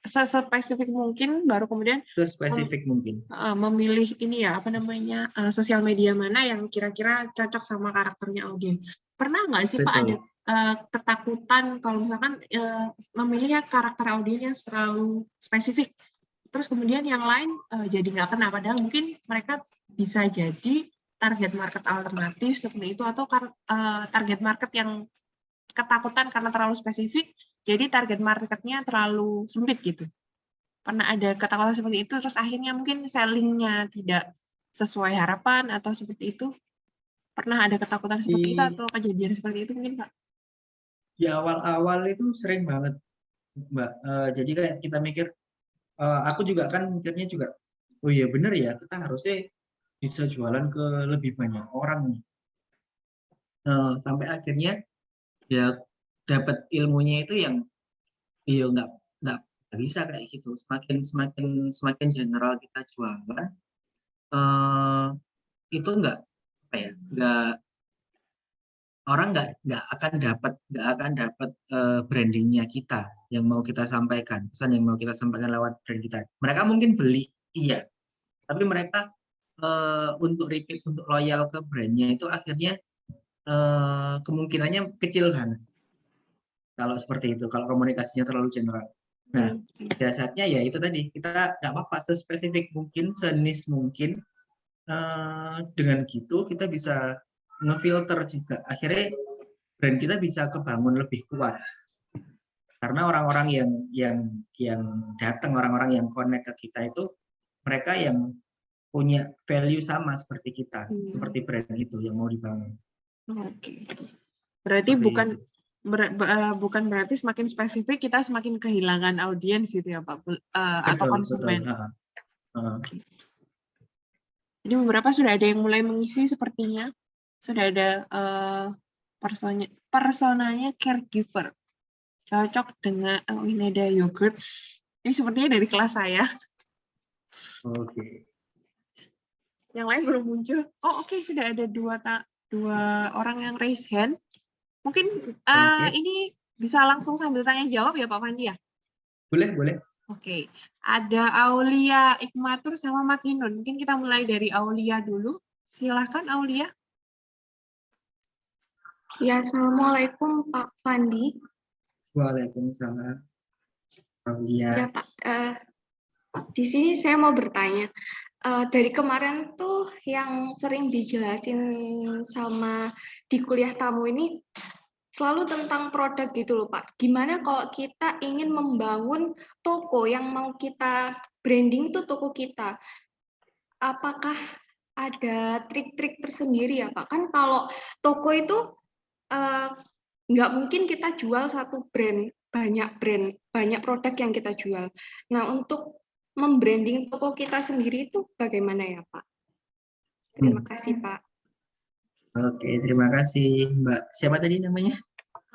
sespesifik mungkin, baru kemudian Sespesifik mungkin. memilih ini ya, sosial media mana yang kira-kira cocok sama karakternya audiens. Pernah nggak sih Pak ada ketakutan kalau misalkan memilihnya karakter audiens yang terlalu spesifik, terus kemudian yang lain jadi nggak kena, padahal mungkin mereka bisa jadi target market alternatif seperti itu, atau target market yang ketakutan karena terlalu spesifik, jadi target marketnya terlalu sempit gitu. Pernah ada ketakutan seperti itu, terus akhirnya mungkin sellingnya tidak sesuai harapan atau seperti itu? Pernah ada ketakutan seperti itu atau kejadian seperti itu mungkin Pak? Di awal-awal itu sering banget Mbak. Jadi kayak kita mikir, aku juga kan mikirnya juga, oh iya bener ya, kita harusnya bisa jualan ke lebih banyak orang nih. Sampai akhirnya ya dapat ilmunya itu yang nggak bisa kayak gitu. Semakin general kita jualan, itu nggak orang nggak akan dapat brandingnya kita yang mau kita sampaikan, pesan yang mau kita sampaikan lewat brand kita. Mereka mungkin beli, iya, tapi mereka untuk repeat, untuk loyal ke brandnya itu akhirnya kemungkinannya kecil banget. Kalau seperti itu, kalau komunikasinya terlalu general. Nah, dasarnya ya itu tadi, kita nggak apa-apa sespesifik mungkin, senis mungkin. Dengan gitu kita bisa ngefilter juga. Akhirnya brand kita bisa kebangun lebih kuat. Karena orang-orang yang datang, orang-orang yang connect ke kita itu mereka yang punya value sama seperti kita, seperti brand itu yang mau dibangun. Oke. Berarti bukan berarti semakin spesifik kita semakin kehilangan audiens gitu ya Pak, atau konsumen. Betul. Jadi beberapa sudah ada yang mulai mengisi sepertinya. Sudah ada personanya caregiver. Cocok dengan, ini ada yogurt. Ini sepertinya dari kelas saya. Oke. Yang lain belum muncul. Oh oke, sudah ada dua orang yang raise hand. Mungkin ini bisa langsung sambil tanya jawab ya Pak Fandi ya? Boleh. Oke, ada Aulia Ikmatur sama Makinun. Mungkin kita mulai dari Aulia dulu. Silakan Aulia. Ya, Assalamualaikum Pak Fandi. Waalaikumsalam. Aulia. Ya Pak, di sini saya mau bertanya. Dari kemarin tuh yang sering dijelasin sama di kuliah tamu ini, selalu tentang produk gitu loh Pak. Gimana kalau kita ingin membangun toko yang mau kita branding tuh toko kita? Apakah ada trik-trik tersendiri ya Pak? Kan kalau toko itu nggak mungkin kita jual satu brand, banyak produk yang kita jual. Nah, untuk membranding toko kita sendiri itu bagaimana ya Pak? Terima kasih Pak. Oke, terima kasih Mbak. Siapa tadi namanya?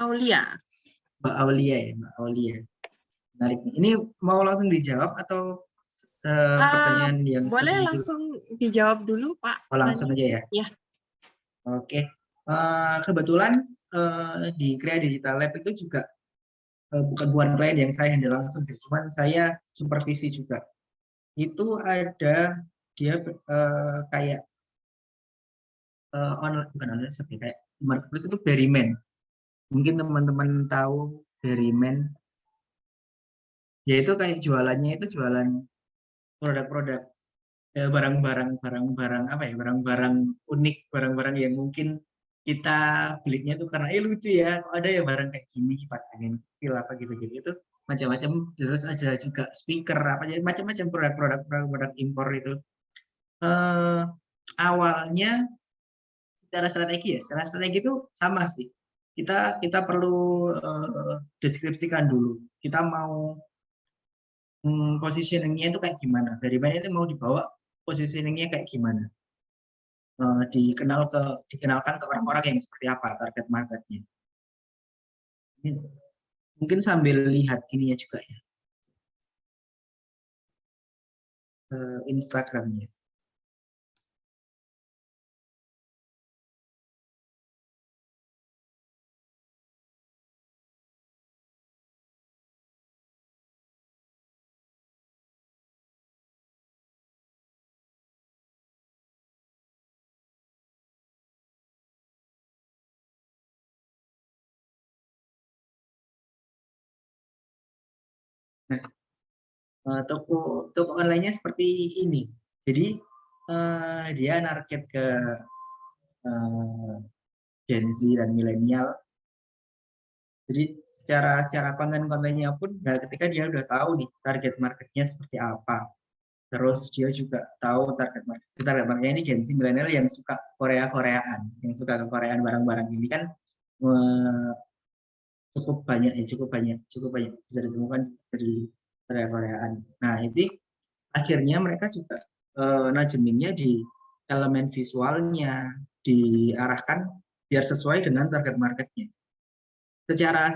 Aulia. Mbak Aulia ya, Mbak Aulia. Menarik nih. Ini mau langsung dijawab atau pertanyaan yang Boleh sebelum itu? langsung dijawab dulu Pak. Oh, langsung aja ya? Ya. Oke. Kebetulan di Krea Digital Lab itu juga bukan klien yang saya handle langsung sih, cuman saya supervisi juga. Itu ada dia kayak online, bukan online shop ya, kayak marketplace itu Berryman. Mungkin teman-teman tahu Berryman. Yaitu kayak jualannya itu jualan produk-produk barang-barang apa ya, barang-barang unik, barang-barang yang mungkin kita belinya tuh karena lucu ya, kok ada ya barang kayak gini pas pengen feel apa gitu-gitu, itu macam-macam. Terus ada juga speaker apa jadi macam-macam produk impor itu. Awalnya secara strategi itu sama sih, kita perlu deskripsikan dulu kita mau positioningnya itu kayak gimana, dari mana ini mau dibawa positioningnya kayak gimana, dikenalkan ke orang-orang yang seperti apa target marketnya. Mungkin sambil lihat ininya juga ya, Instagramnya. Nah, toko online-nya seperti ini. Jadi dia target ke Gen Z dan milenial. Jadi secara konten-kontennya pun ketika dia udah tahu nih target marketnya seperti apa. Terus dia juga tahu target marketnya ini Gen Z milenial yang suka Koreaan, yang suka ke Koreaan, barang-barang ini kan cukup banyak bisa ditemukan dari Koreaan. Nah, itu akhirnya mereka juga najeminnya di elemen visualnya, diarahkan biar sesuai dengan target marketnya. Secara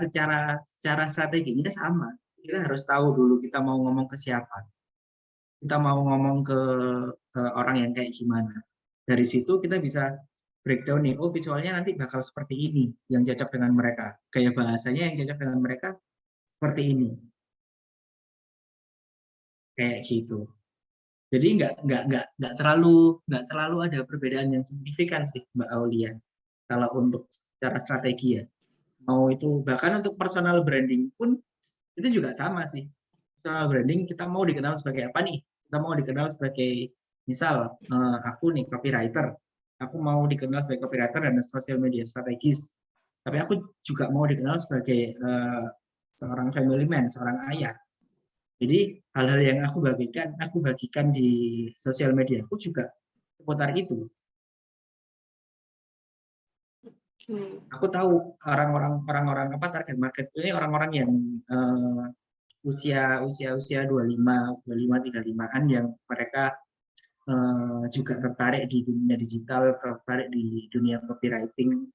strateginya sama. Kita harus tahu dulu kita mau ngomong ke siapa. Kita mau ngomong ke orang yang kayak gimana. Dari situ kita bisa breakdown nih, oh visualnya nanti bakal seperti ini yang cocok dengan mereka. Gaya bahasanya yang cocok dengan mereka seperti ini. Kayak gitu. Jadi nggak terlalu ada perbedaan yang signifikan sih Mbak Aulia. Kalau untuk secara strategi ya, mau itu bahkan untuk personal branding pun itu juga sama sih. Personal branding kita mau dikenal sebagai apa nih? Kita mau dikenal sebagai misal aku nih copywriter, aku mau dikenal sebagai copywriter dan sosial media strategis. Tapi aku juga mau dikenal sebagai seorang family man, seorang ayah. Jadi hal-hal yang aku bagikan di sosial media aku juga seputar itu. Aku tahu orang-orang apa target market ini orang-orang yang usia 25, 35-an yang mereka juga tertarik di dunia digital, tertarik di dunia copywriting,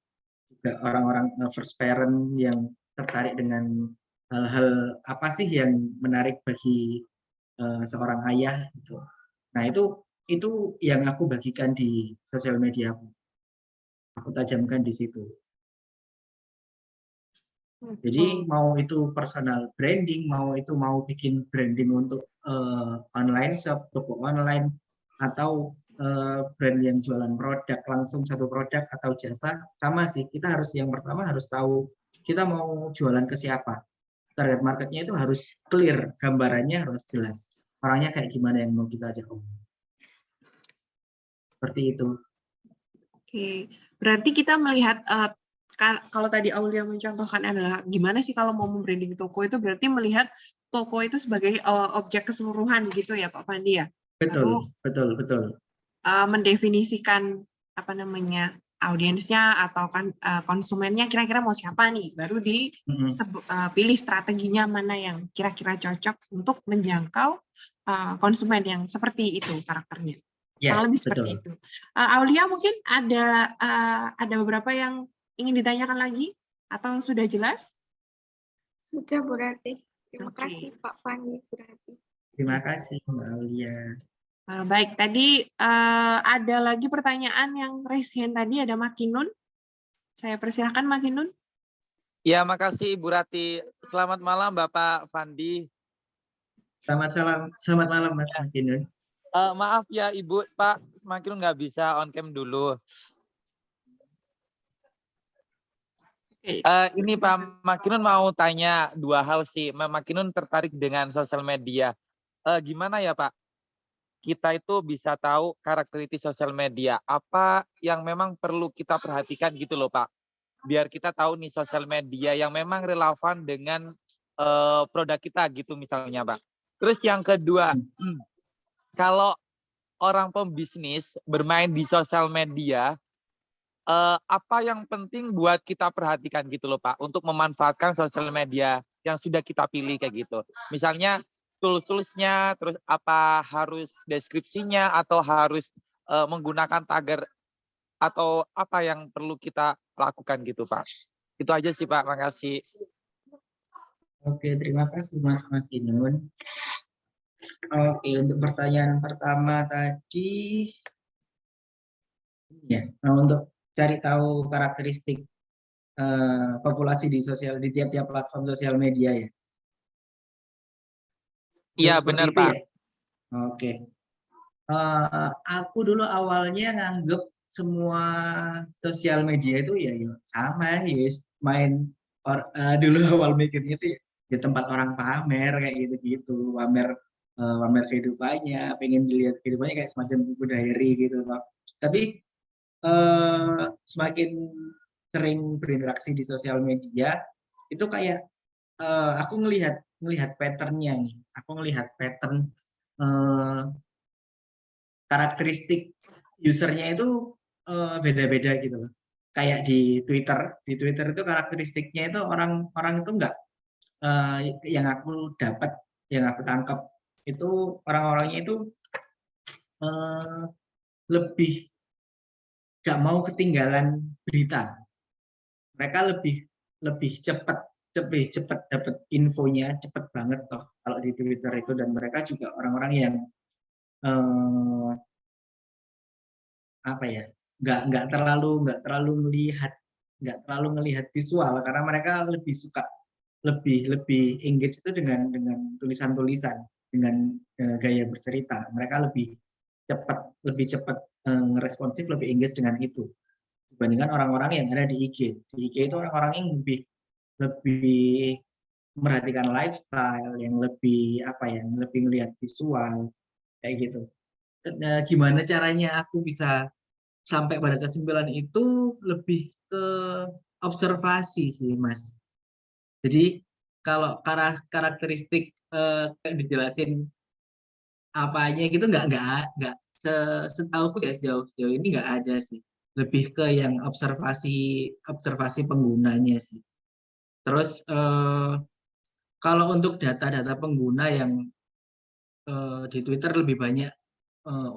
juga orang-orang first parent yang tertarik dengan hal-hal apa sih yang menarik bagi seorang ayah gitu. Nah, itu yang aku bagikan di sosial media aku tajamkan di situ. Jadi mau itu personal branding, mau bikin branding untuk online shop, toko online, atau brand yang jualan produk langsung satu produk atau jasa, sama sih. Kita harus yang pertama harus tahu kita mau jualan ke siapa. Target marketnya itu harus clear, gambarannya harus jelas. Orangnya kayak gimana yang mau kita ajak ngomong. Seperti itu. Oke, berarti kita melihat kalau tadi Aulia mencontohkan adalah gimana sih kalau mau membranding toko itu berarti melihat toko itu sebagai objek keseluruhan gitu ya Pak Fandi ya. Lalu Betul. mendefinisikan apa namanya audiensnya atau kan konsumennya kira-kira mau siapa nih, baru dipilih strateginya mana yang kira-kira cocok untuk menjangkau konsumen yang seperti itu karakternya. Ya, Kurang lebih seperti itu. Aulia mungkin ada beberapa yang ingin ditanyakan lagi atau sudah jelas? Sudah, Bu Rati. Terima Oke. kasih Pak Fandi, Bu Rati. Terima kasih Mbak Aulia. Baik, tadi ada lagi pertanyaan yang raise hand tadi, ada Makinun. Saya persilahkan Makinun. Ya, makasih Ibu Rati. Selamat malam Bapak Fandi. Selamat malam Mas Makinun. Maaf ya Ibu, Pak Makinun nggak bisa on cam dulu. Ini Pak Makinun mau tanya dua hal sih. Makinun tertarik dengan sosial media. Gimana ya Pak? Kita itu bisa tahu karakteristik sosial media. Apa yang memang perlu kita perhatikan gitu loh Pak. Biar kita tahu nih sosial media yang memang relevan dengan produk kita gitu misalnya Pak. Terus yang kedua, kalau orang pembisnis bermain di sosial media, apa yang penting buat kita perhatikan gitu loh Pak, untuk memanfaatkan sosial media yang sudah kita pilih kayak gitu. Misalnya tools-toolsnya, terus apa harus deskripsinya, atau harus menggunakan tagar, atau apa yang perlu kita lakukan gitu Pak. Itu aja sih Pak, makasih. Oke, terima kasih Mas Makinun. Oke, untuk pertanyaan pertama tadi, ya, untuk cari tahu karakteristik populasi di tiap-tiap platform sosial media ya. Iya Seperti benar itu Pak. ya? Oke. Aku dulu awalnya nganggep semua sosial media itu ya sama ya, main dulu awal mikirnya itu ya tempat orang pamer kayak gitu-gitu, pamer kehidupannya, pengen dilihat kehidupannya kayak semacam buku diary gitu Pak. Tapi semakin sering berinteraksi di sosial media itu kayak aku ngelihat patternnya nih, aku ngelihat pattern karakteristik usernya itu beda-beda gitu loh. Kayak di Twitter itu karakteristiknya itu orang itu enggak, yang aku dapat, yang aku tangkap itu orang-orangnya itu lebih gak mau ketinggalan berita. Mereka lebih cepat dapat infonya, cepat banget toh kalau di Twitter itu. Dan mereka juga orang-orang yang apa ya, nggak terlalu melihat visual, karena mereka lebih suka lebih engage itu dengan tulisan-tulisan, dengan gaya bercerita. Mereka lebih cepat responsif, lebih engage dengan itu dibandingkan orang-orang yang ada di IG. Di IG itu orang-orang yang lebih memperhatikan lifestyle, yang lebih melihat visual kayak gitu. Nah, gimana caranya aku bisa sampai pada kesimpulan itu? Lebih ke observasi sih Mas. Jadi kalau karakteristik kayak dijelasin apanya gitu nggak setahuku ya, sejauh ini nggak ada sih. Lebih ke yang observasi penggunanya sih. Terus kalau untuk data-data pengguna yang di Twitter lebih banyak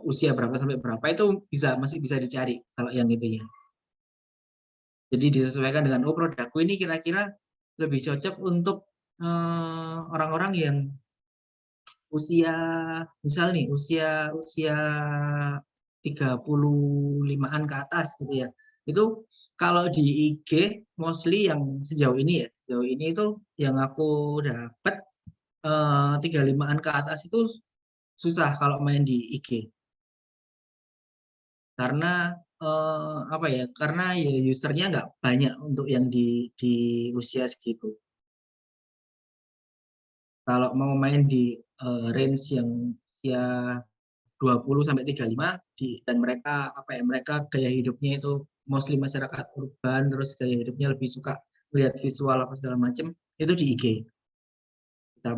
usia berapa sampai berapa, itu masih bisa dicari kalau yang itu ya. Jadi disesuaikan dengan produkku ini kira-kira lebih cocok untuk orang-orang yang usia, misal nih usia 35-an ke atas gitu ya. Itu kalau di IG mostly yang sejauh ini itu yang aku dapat 35-an ke atas itu susah kalau main di IG. Karena karena ya usernya nggak banyak untuk yang di usia segitu. Kalau mau main di range yang usia 20 sampai 35 dan mereka mereka gaya hidupnya itu mostly masyarakat urban, terus gaya hidupnya lebih suka lihat visual apa segala macam, itu di IG kita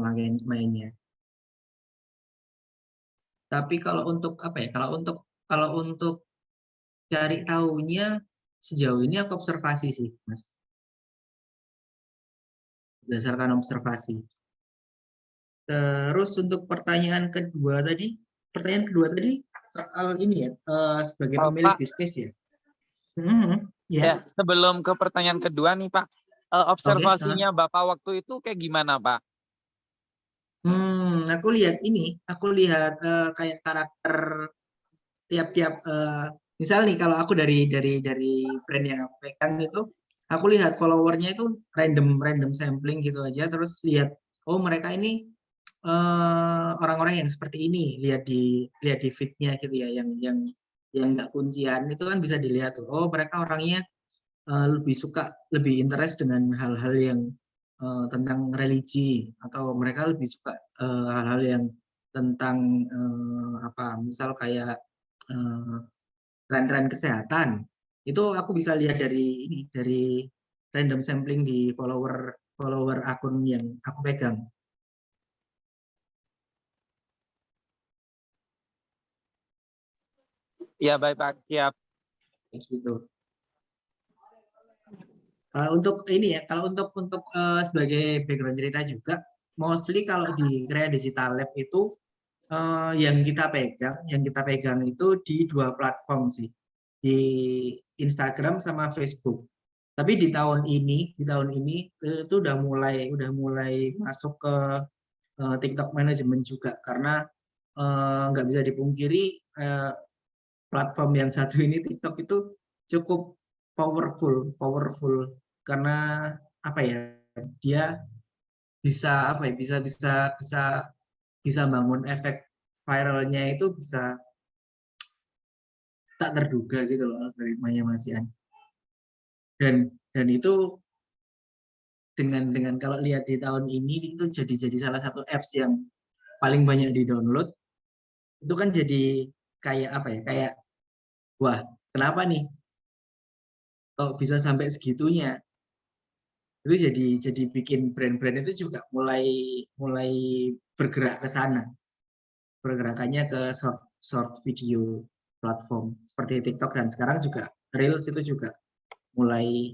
mainnya. Tapi kalau untuk apa ya? Kalau untuk cari tahunya sejauh ini aku observasi sih, Mas. Berdasarkan observasi. Terus untuk pertanyaan kedua tadi soal ini ya, sebagai pemilik Pak, bisnis ya. ya, sebelum ke pertanyaan kedua nih Pak, observasinya Oke, Bapak waktu itu kayak gimana Pak? aku lihat kayak karakter tiap-tiap misal nih kalau aku dari brand yang aku pegang itu, aku lihat followernya itu random sampling gitu aja, terus lihat oh mereka ini orang-orang yang seperti ini, lihat di feed-nya gitu ya, yang nggak kuncian itu kan bisa dilihat tuh, oh mereka orangnya lebih interest dengan hal-hal yang tentang religi, atau mereka lebih suka hal-hal yang tentang misal kayak tren-tren kesehatan. Itu aku bisa lihat dari random sampling di follower akun yang aku pegang. Ya baik Pak, siap. Gitu. Untuk ini ya, kalau untuk sebagai background cerita juga, mostly kalau di Krea Digital Lab itu yang kita pegang itu di 2 platform sih, di Instagram sama Facebook. Tapi di tahun ini itu udah mulai masuk ke TikTok Management juga, karena nggak bisa dipungkiri platform yang satu ini, TikTok, itu cukup powerful karena apa ya, dia bisa bangun efek viralnya itu bisa tak terduga gitu loh algoritmanya Mas Ian. Dan itu dengan kalau lihat di tahun ini itu jadi salah satu apps yang paling banyak di-download. Itu kan jadi kayak apa ya? Kayak wah, kenapa nih kok bisa sampai segitunya? Itu jadi bikin brand-brand itu juga mulai bergerak ke sana. Pergerakannya ke short video platform seperti TikTok, dan sekarang juga Reels itu juga mulai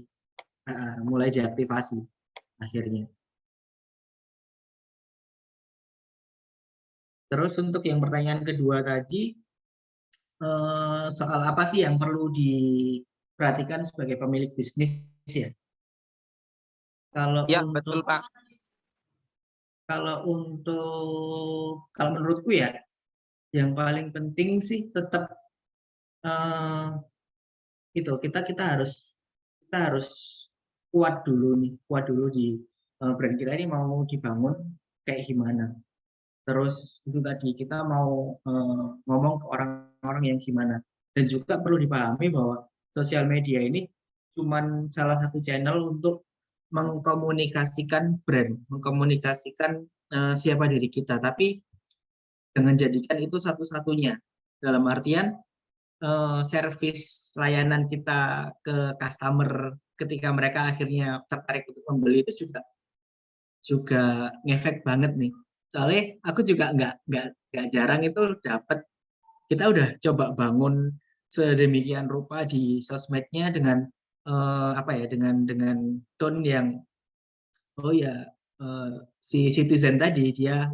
diaktifasi akhirnya. Terus untuk yang pertanyaan kedua tadi, soal apa sih yang perlu diperhatikan sebagai pemilik bisnis ya? Kalau Ya betul Pak. Kalau menurutku ya, yang paling penting sih tetap itu kita harus kuat dulu di brand kita ini mau dibangun kayak gimana. Terus itu tadi kita mau ngomong ke orang-orang yang gimana, dan juga perlu dipahami bahwa sosial media ini cuman salah satu channel untuk mengkomunikasikan brand, mengkomunikasikan siapa diri kita, tapi jangan jadikan itu satu-satunya. Dalam artian service layanan kita ke customer ketika mereka akhirnya tertarik untuk membeli itu juga ngefek banget nih. Soalnya aku juga nggak jarang itu kita udah coba bangun sedemikian rupa di sosmednya dengan dengan tone yang oh ya, si citizen tadi dia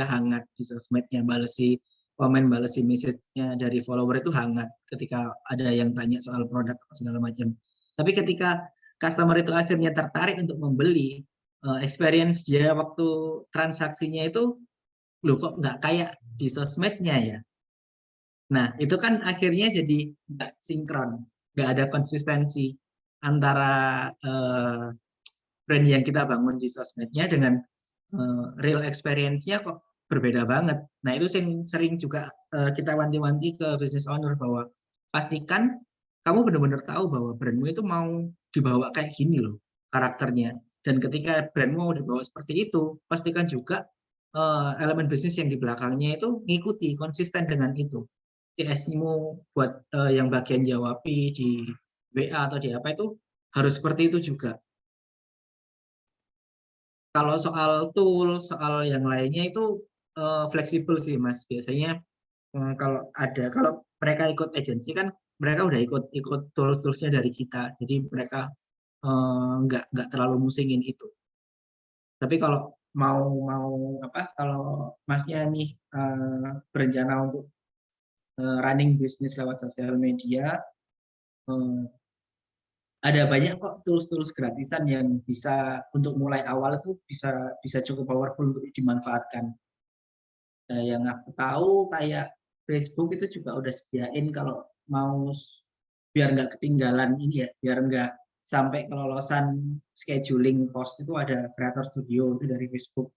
hangat di sosmednya, balesi komen, balesi message-nya dari follower itu hangat ketika ada yang tanya soal produk atau segala macam. Tapi ketika customer itu akhirnya tertarik untuk membeli, experience dia waktu transaksinya itu loh kok nggak kayak di sosmednya ya. Nah, itu kan akhirnya jadi nggak sinkron, nggak ada konsistensi antara brand yang kita bangun di sosmednya dengan real experience-nya kok berbeda banget. Nah, itu sering juga kita wanti-wanti ke business owner bahwa pastikan kamu benar-benar tahu bahwa brandmu itu mau dibawa kayak gini loh karakternya. Dan ketika brandmu mau dibawa seperti itu, pastikan juga elemen bisnis yang di belakangnya itu ngikuti konsisten dengan itu. CS-mu buat yang bagian jawabi di WA atau di apa itu harus seperti itu juga. Kalau soal tool, soal yang lainnya itu fleksibel sih Mas. Biasanya kalau mereka ikut agensi kan mereka udah ikut tools-toolsnya dari kita. Jadi mereka nggak terlalu musingin itu. Tapi kalau kalau Masnya nih berencana untuk running bisnis lewat sosial media, ada banyak kok tools-tools gratisan yang bisa untuk mulai awal itu bisa cukup powerful untuk dimanfaatkan. Nah, yang aku tahu kayak Facebook itu juga udah sediain kalau mau biar nggak ketinggalan ini ya, biar nggak sampai kelolosan scheduling post itu ada Creator Studio itu dari Facebook.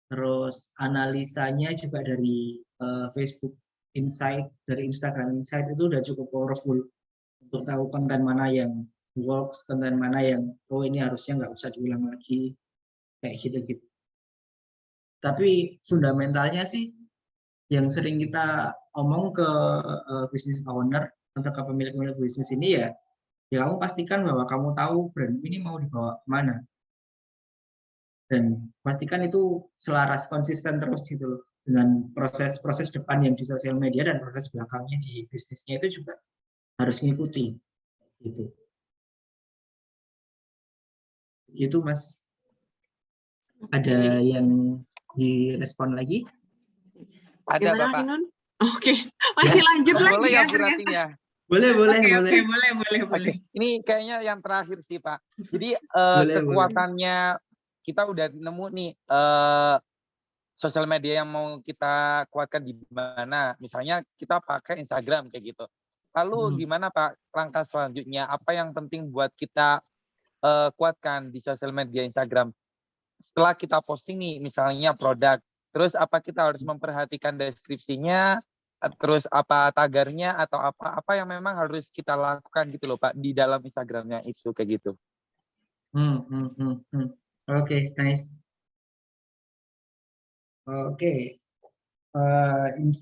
Terus analisanya juga dari Facebook Insight, dari Instagram Insight itu udah cukup powerful untuk tahu konten mana yang works, konten mana yang ini harusnya nggak usah diulang lagi, kayak gitu-gitu. Tapi fundamentalnya sih yang sering kita omong ke business owner atau ke pemilik bisnis ini ya kamu pastikan bahwa kamu tahu brand ini mau dibawa kemana. Dan pastikan itu selaras, konsisten terus gitu loh dengan proses depan yang di sosial media dan proses belakangnya di bisnisnya itu juga harus ngikuti gitu. Itu Mas. Ada yang direspon lagi? Ada Gimana, Bapak. Kinun? Oke, masih lanjut lagi Boleh ya ya Bu ternyata. Ratinya? Boleh. Oke, boleh. Oke, ini kayaknya yang terakhir sih Pak. Jadi Boleh. kekuatannya kita udah nemu nih sosial media yang mau kita kuatkan di mana. Misalnya kita pakai Instagram kayak gitu. Lalu gimana Pak langkah selanjutnya? Apa yang penting buat kita kuatkan di sosial media Instagram? Setelah kita posting nih misalnya produk, terus apa kita harus memperhatikan deskripsinya, terus apa tagarnya atau apa yang memang harus kita lakukan gitu loh Pak di dalam Instagramnya itu kayak gitu. Oke, nice. Oke,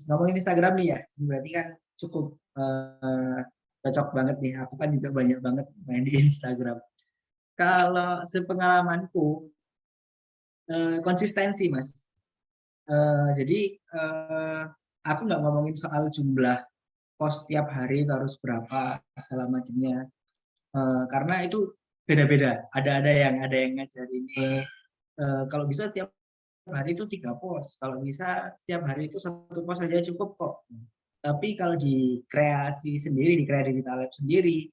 ngomongin Instagram nih ya, berarti kan cukup cocok banget nih. Aku kan juga banyak banget main di Instagram. Kalau sepengalamanku, konsistensi Mas. Jadi aku nggak ngomongin soal jumlah post tiap hari harus berapa segala macamnya, karena itu beda-beda. Ada yang ngajarin kalau bisa tiap hari itu 3 post, kalau bisa setiap hari itu 1 post saja cukup kok. Tapi kalau di kreasi sendiri, di Krea Digital Lab sendiri,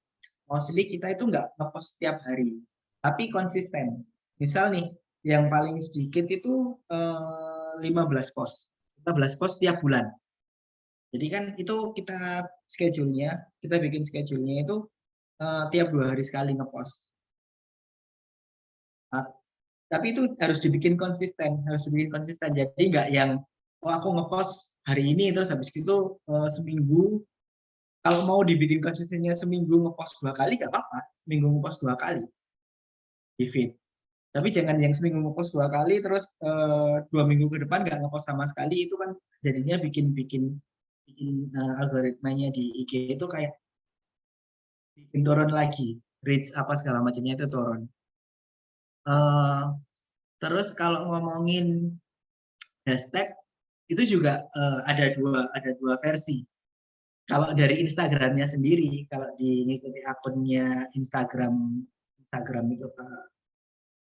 mostly kita itu nggak ngepost setiap hari, tapi konsisten. Misal nih, yang paling sedikit itu 15 post. 15 post tiap bulan. Jadi kan itu kita bikin schedule-nya itu tiap 2 hari sekali ngepost. Nah, tapi itu harus dibikin konsisten. Jadi nggak yang aku ngepost hari ini terus habis itu seminggu. Kalau mau dibikin konsistennya seminggu ngepost 2 kali nggak apa-apa, seminggu ngepost 2 kali di feed. Tapi jangan yang seminggu ngepost 2 kali terus 2 minggu ke depan nggak ngepost sama sekali, itu kan jadinya bikin algoritmanya di IG itu kayak bikin turun lagi, reach apa segala macamnya itu turun. Terus kalau ngomongin hashtag itu juga ada dua versi. Kalau dari Instagramnya sendiri, kalau mengikuti akunnya Instagram itu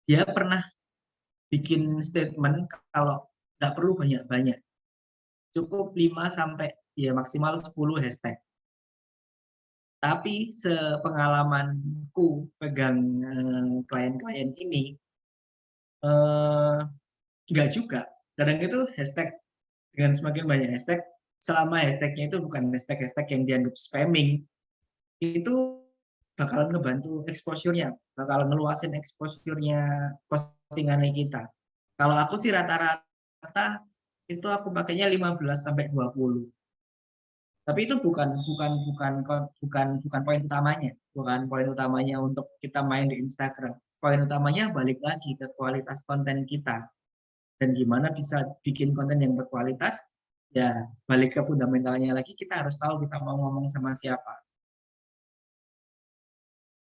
dia pernah bikin statement kalau nggak perlu banyak-banyak, cukup 5 sampai ya maksimal 10 hashtag. Tapi sepengalamanku pegang klien-klien ini, nggak juga. Kadang itu hashtag dengan semakin banyak hashtag, selama hashtagnya itu bukan hashtag yang dianggap spamming, itu bakalan ngebantu exposure-nya, bakalan ngeluasin exposure-nya postingannya kita. Kalau aku sih rata-rata itu aku pakainya 15 sampai 20. Tapi itu bukan poin utamanya, bukan poin utamanya untuk kita main di Instagram. Poin utamanya balik lagi ke kualitas konten kita. Dan gimana bisa bikin konten yang berkualitas, ya balik ke fundamentalnya lagi, kita harus tahu kita mau ngomong sama siapa.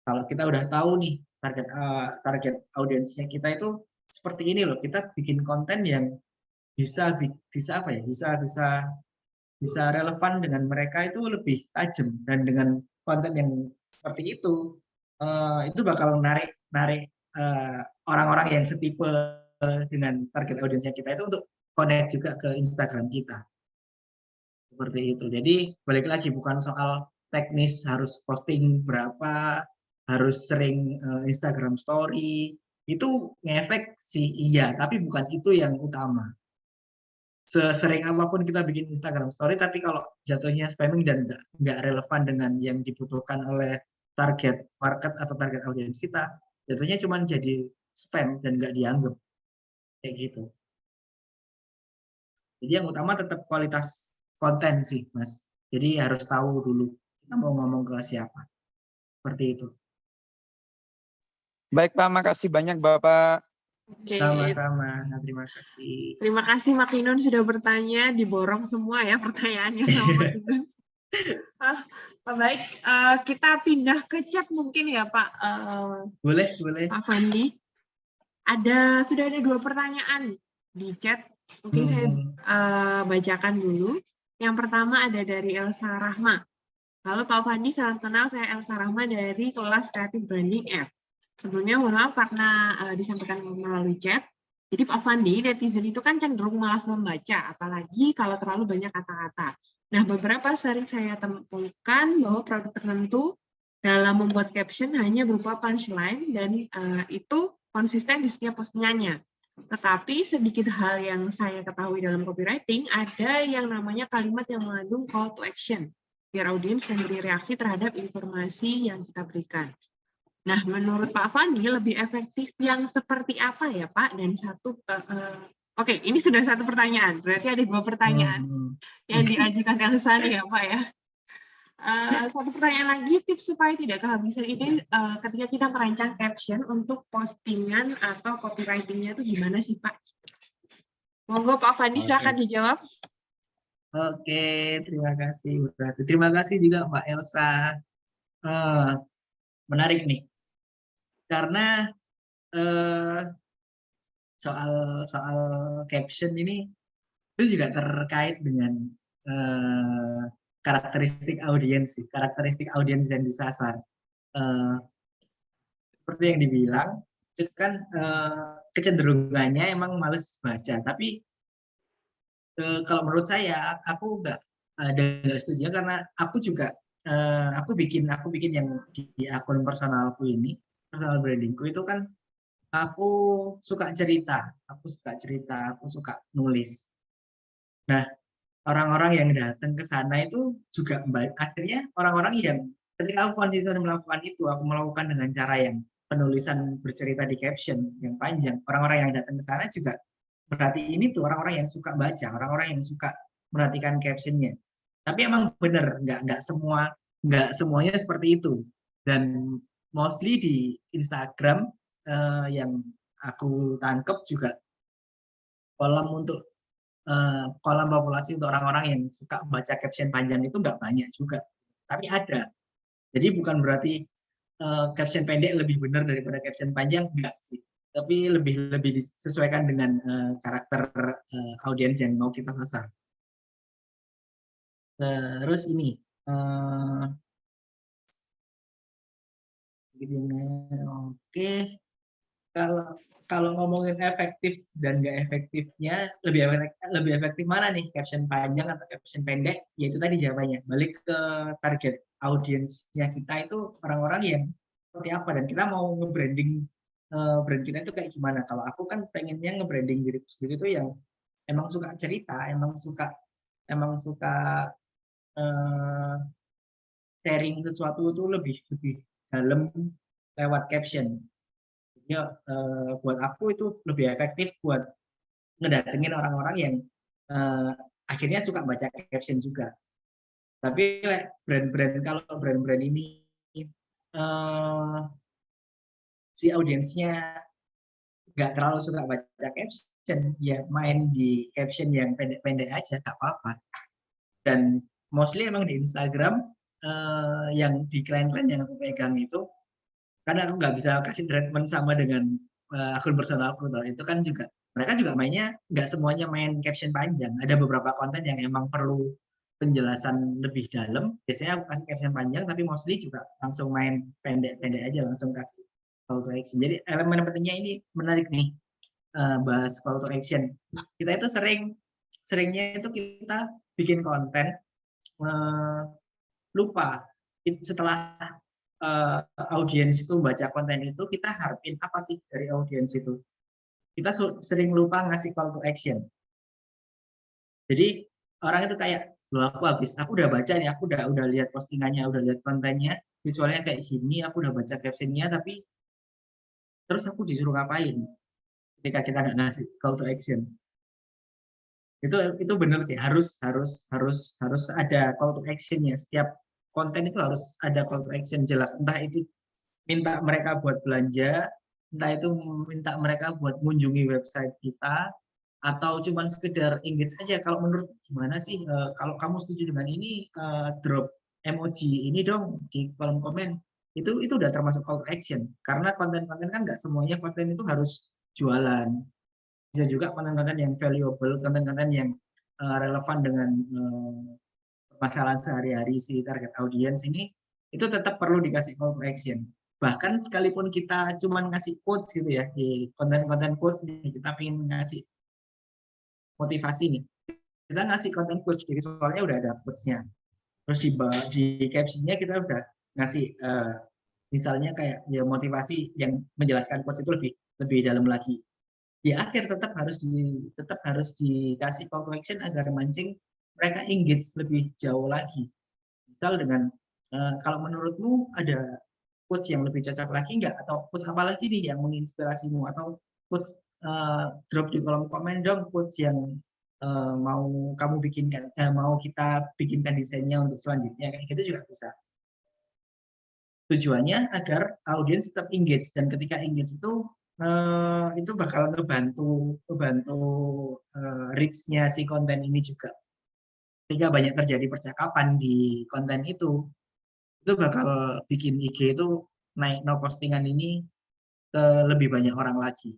Kalau kita udah tahu nih target audiensnya kita itu seperti ini loh, kita bikin konten yang bisa apa ya, bisa relevan dengan mereka itu lebih tajam, dan dengan konten yang seperti itu bakal narik orang-orang yang setipe dengan target audiensnya kita itu untuk connect juga ke Instagram kita. Seperti itu. Jadi balik lagi, bukan soal teknis harus posting berapa, harus sering Instagram story, itu ngefek sih iya, tapi bukan itu yang utama. Sesering apapun kita bikin Instagram story, tapi kalau jatuhnya spamming dan nggak relevan dengan yang dibutuhkan oleh target market atau target audiens kita, jatuhnya cuma jadi spam dan nggak dianggap kayak gitu. Jadi yang utama tetap kualitas konten sih, Mas. Jadi harus tahu dulu kita mau ngomong ke siapa. Seperti itu. Baik Pak, makasih banyak Bapak. Oke, Sama-sama. Terima kasih. terima kasih Makinun sudah bertanya, diborong semua ya pertanyaannya sama Makinun. Baik, kita pindah ke chat mungkin ya Pak. Boleh. Pak Fandi. Sudah ada 2 pertanyaan di chat. Mungkin saya bacakan dulu. Yang pertama ada dari Elsa Rahma. Halo Pak Fandi, salam kenal. Saya Elsa Rahma dari kelas Creative Branding F. Sebelumnya mohon maaf karena disampaikan melalui chat. Jadi Pak Fandi, netizen itu kan cenderung malas membaca, apalagi kalau terlalu banyak kata-kata. Nah, beberapa sering saya temukan bahwa produk tertentu dalam membuat caption hanya berupa punchline dan itu konsisten di setiap postingannya. Tetapi sedikit hal yang saya ketahui dalam copywriting, ada yang namanya kalimat yang mengandung call to action, biar audiens memberi reaksi terhadap informasi yang kita berikan. Nah, menurut Pak Fandi, lebih efektif yang seperti apa ya Pak? Dan oke, ini sudah 1 pertanyaan, berarti ada 2 pertanyaan yang diajukan Elsa nih ya Pak ya. 1 pertanyaan lagi, tips supaya tidak kehabisan ide ketika kita merancang caption untuk postingan atau copywriting-nya itu gimana sih Pak? Monggo Pak Fandi silakan dijawab. Oke, terima kasih. Terima kasih juga Mbak Elsa. Menarik nih. Karena soal caption ini itu juga terkait dengan karakteristik audiens yang disasar. Seperti yang dibilang, itu kan kecenderungannya emang males baca. Tapi kalau menurut saya, aku nggak setuju karena aku juga aku bikin yang di akun personalku ini, personal brandingku itu kan aku suka cerita, aku suka nulis. Nah, orang-orang yang datang ke sana itu juga akhirnya orang-orang yang ketika aku konsisten melakukan itu, aku melakukan dengan cara yang penulisan bercerita di caption yang panjang, orang-orang yang datang ke sana juga berarti ini tuh orang-orang yang suka baca, orang-orang yang suka merhatikan captionnya. Tapi emang bener, nggak semuanya seperti itu. Dan mostly di Instagram yang aku tangkep juga kolom populasi untuk orang-orang yang suka baca caption panjang itu nggak banyak juga, tapi ada. Jadi bukan berarti caption pendek lebih benar daripada caption panjang, enggak sih. Tapi lebih disesuaikan dengan karakter audiens yang mau kita sasar. Terus ini, oke. Kalau ngomongin efektif dan nggak efektifnya, lebih efektif mana nih, caption panjang atau caption pendek? Yaitu tadi jawabannya, balik ke target audiensnya kita itu orang-orang yang seperti apa, dan kita mau nge-branding brand kita itu kayak gimana. Kalau aku kan pengennya nge-branding diriku sendiri itu yang emang suka cerita, emang suka sharing sesuatu itu lebih dalam lewat caption. Ya, buat aku itu lebih efektif buat ngedatengin orang-orang yang akhirnya suka baca caption juga. Tapi kalau brand-brand ini si audiensnya nggak terlalu suka baca caption, ya main di caption yang pendek-pendek aja, nggak apa-apa. Dan mostly emang di Instagram yang di klien-klien yang aku pegang itu karena aku nggak bisa kasih treatment sama dengan akun personalku toh. Itu kan juga mereka juga mainnya nggak semuanya main caption panjang. Ada beberapa konten yang emang perlu penjelasan lebih dalam. Biasanya aku kasih caption panjang, tapi mostly juga langsung main pendek-pendek aja, langsung kasih call to action. Jadi elemen pentingnya ini menarik nih, bahas call to action. Kita itu seringnya itu kita bikin konten lupa setelah audiens itu baca konten itu, kita harapin apa sih dari audiens itu. Kita sering lupa ngasih call to action. Jadi orang itu kayak, loh aku udah baca nih, aku udah lihat postingannya, udah lihat kontennya, visualnya kayak gini, aku udah baca captionnya, tapi terus aku disuruh ngapain ketika kita nggak ngasih call to action. Itu benar sih, harus ada call to actionnya. Setiap konten itu harus ada call to action jelas, entah itu minta mereka buat belanja, entah itu minta mereka buat mengunjungi website kita, atau cuman sekedar engage aja. Kalau menurut gimana sih, kalau kamu setuju dengan ini, drop emoji ini dong di kolom komen. Itu udah termasuk call to action, karena konten-konten kan nggak semuanya konten itu harus jualan. Bisa juga konten-konten yang valuable, konten-konten yang relevan dengan masalah sehari-hari si target audience ini, itu tetap perlu dikasih call to action. Bahkan sekalipun kita cuma ngasih quotes gitu ya, di konten-konten quotes nih, kita pengen ngasih motivasi nih, kita ngasih konten quotes, di visualnya udah ada quotes-nya. Terus di caption-nya kita udah ngasih misalnya kayak ya motivasi yang menjelaskan quotes itu lebih dalam lagi. Di akhir tetap harus dikasih call to action agar mancing mereka engage lebih jauh lagi. Misal dengan kalau menurutmu ada quotes yang lebih cocok lagi nggak, atau quotes apa lagi nih yang menginspirasimu, atau quotes drop di kolom komen dong quotes yang mau kamu bikinkan, mau kita bikinkan desainnya untuk selanjutnya, kayak gitu juga bisa. Tujuannya agar audiens tetap engage, dan ketika engage itu bakal ngebantu reach-nya si konten ini juga. Ketika banyak terjadi percakapan di konten itu bakal bikin IG itu naik postingan ini ke lebih banyak orang lagi.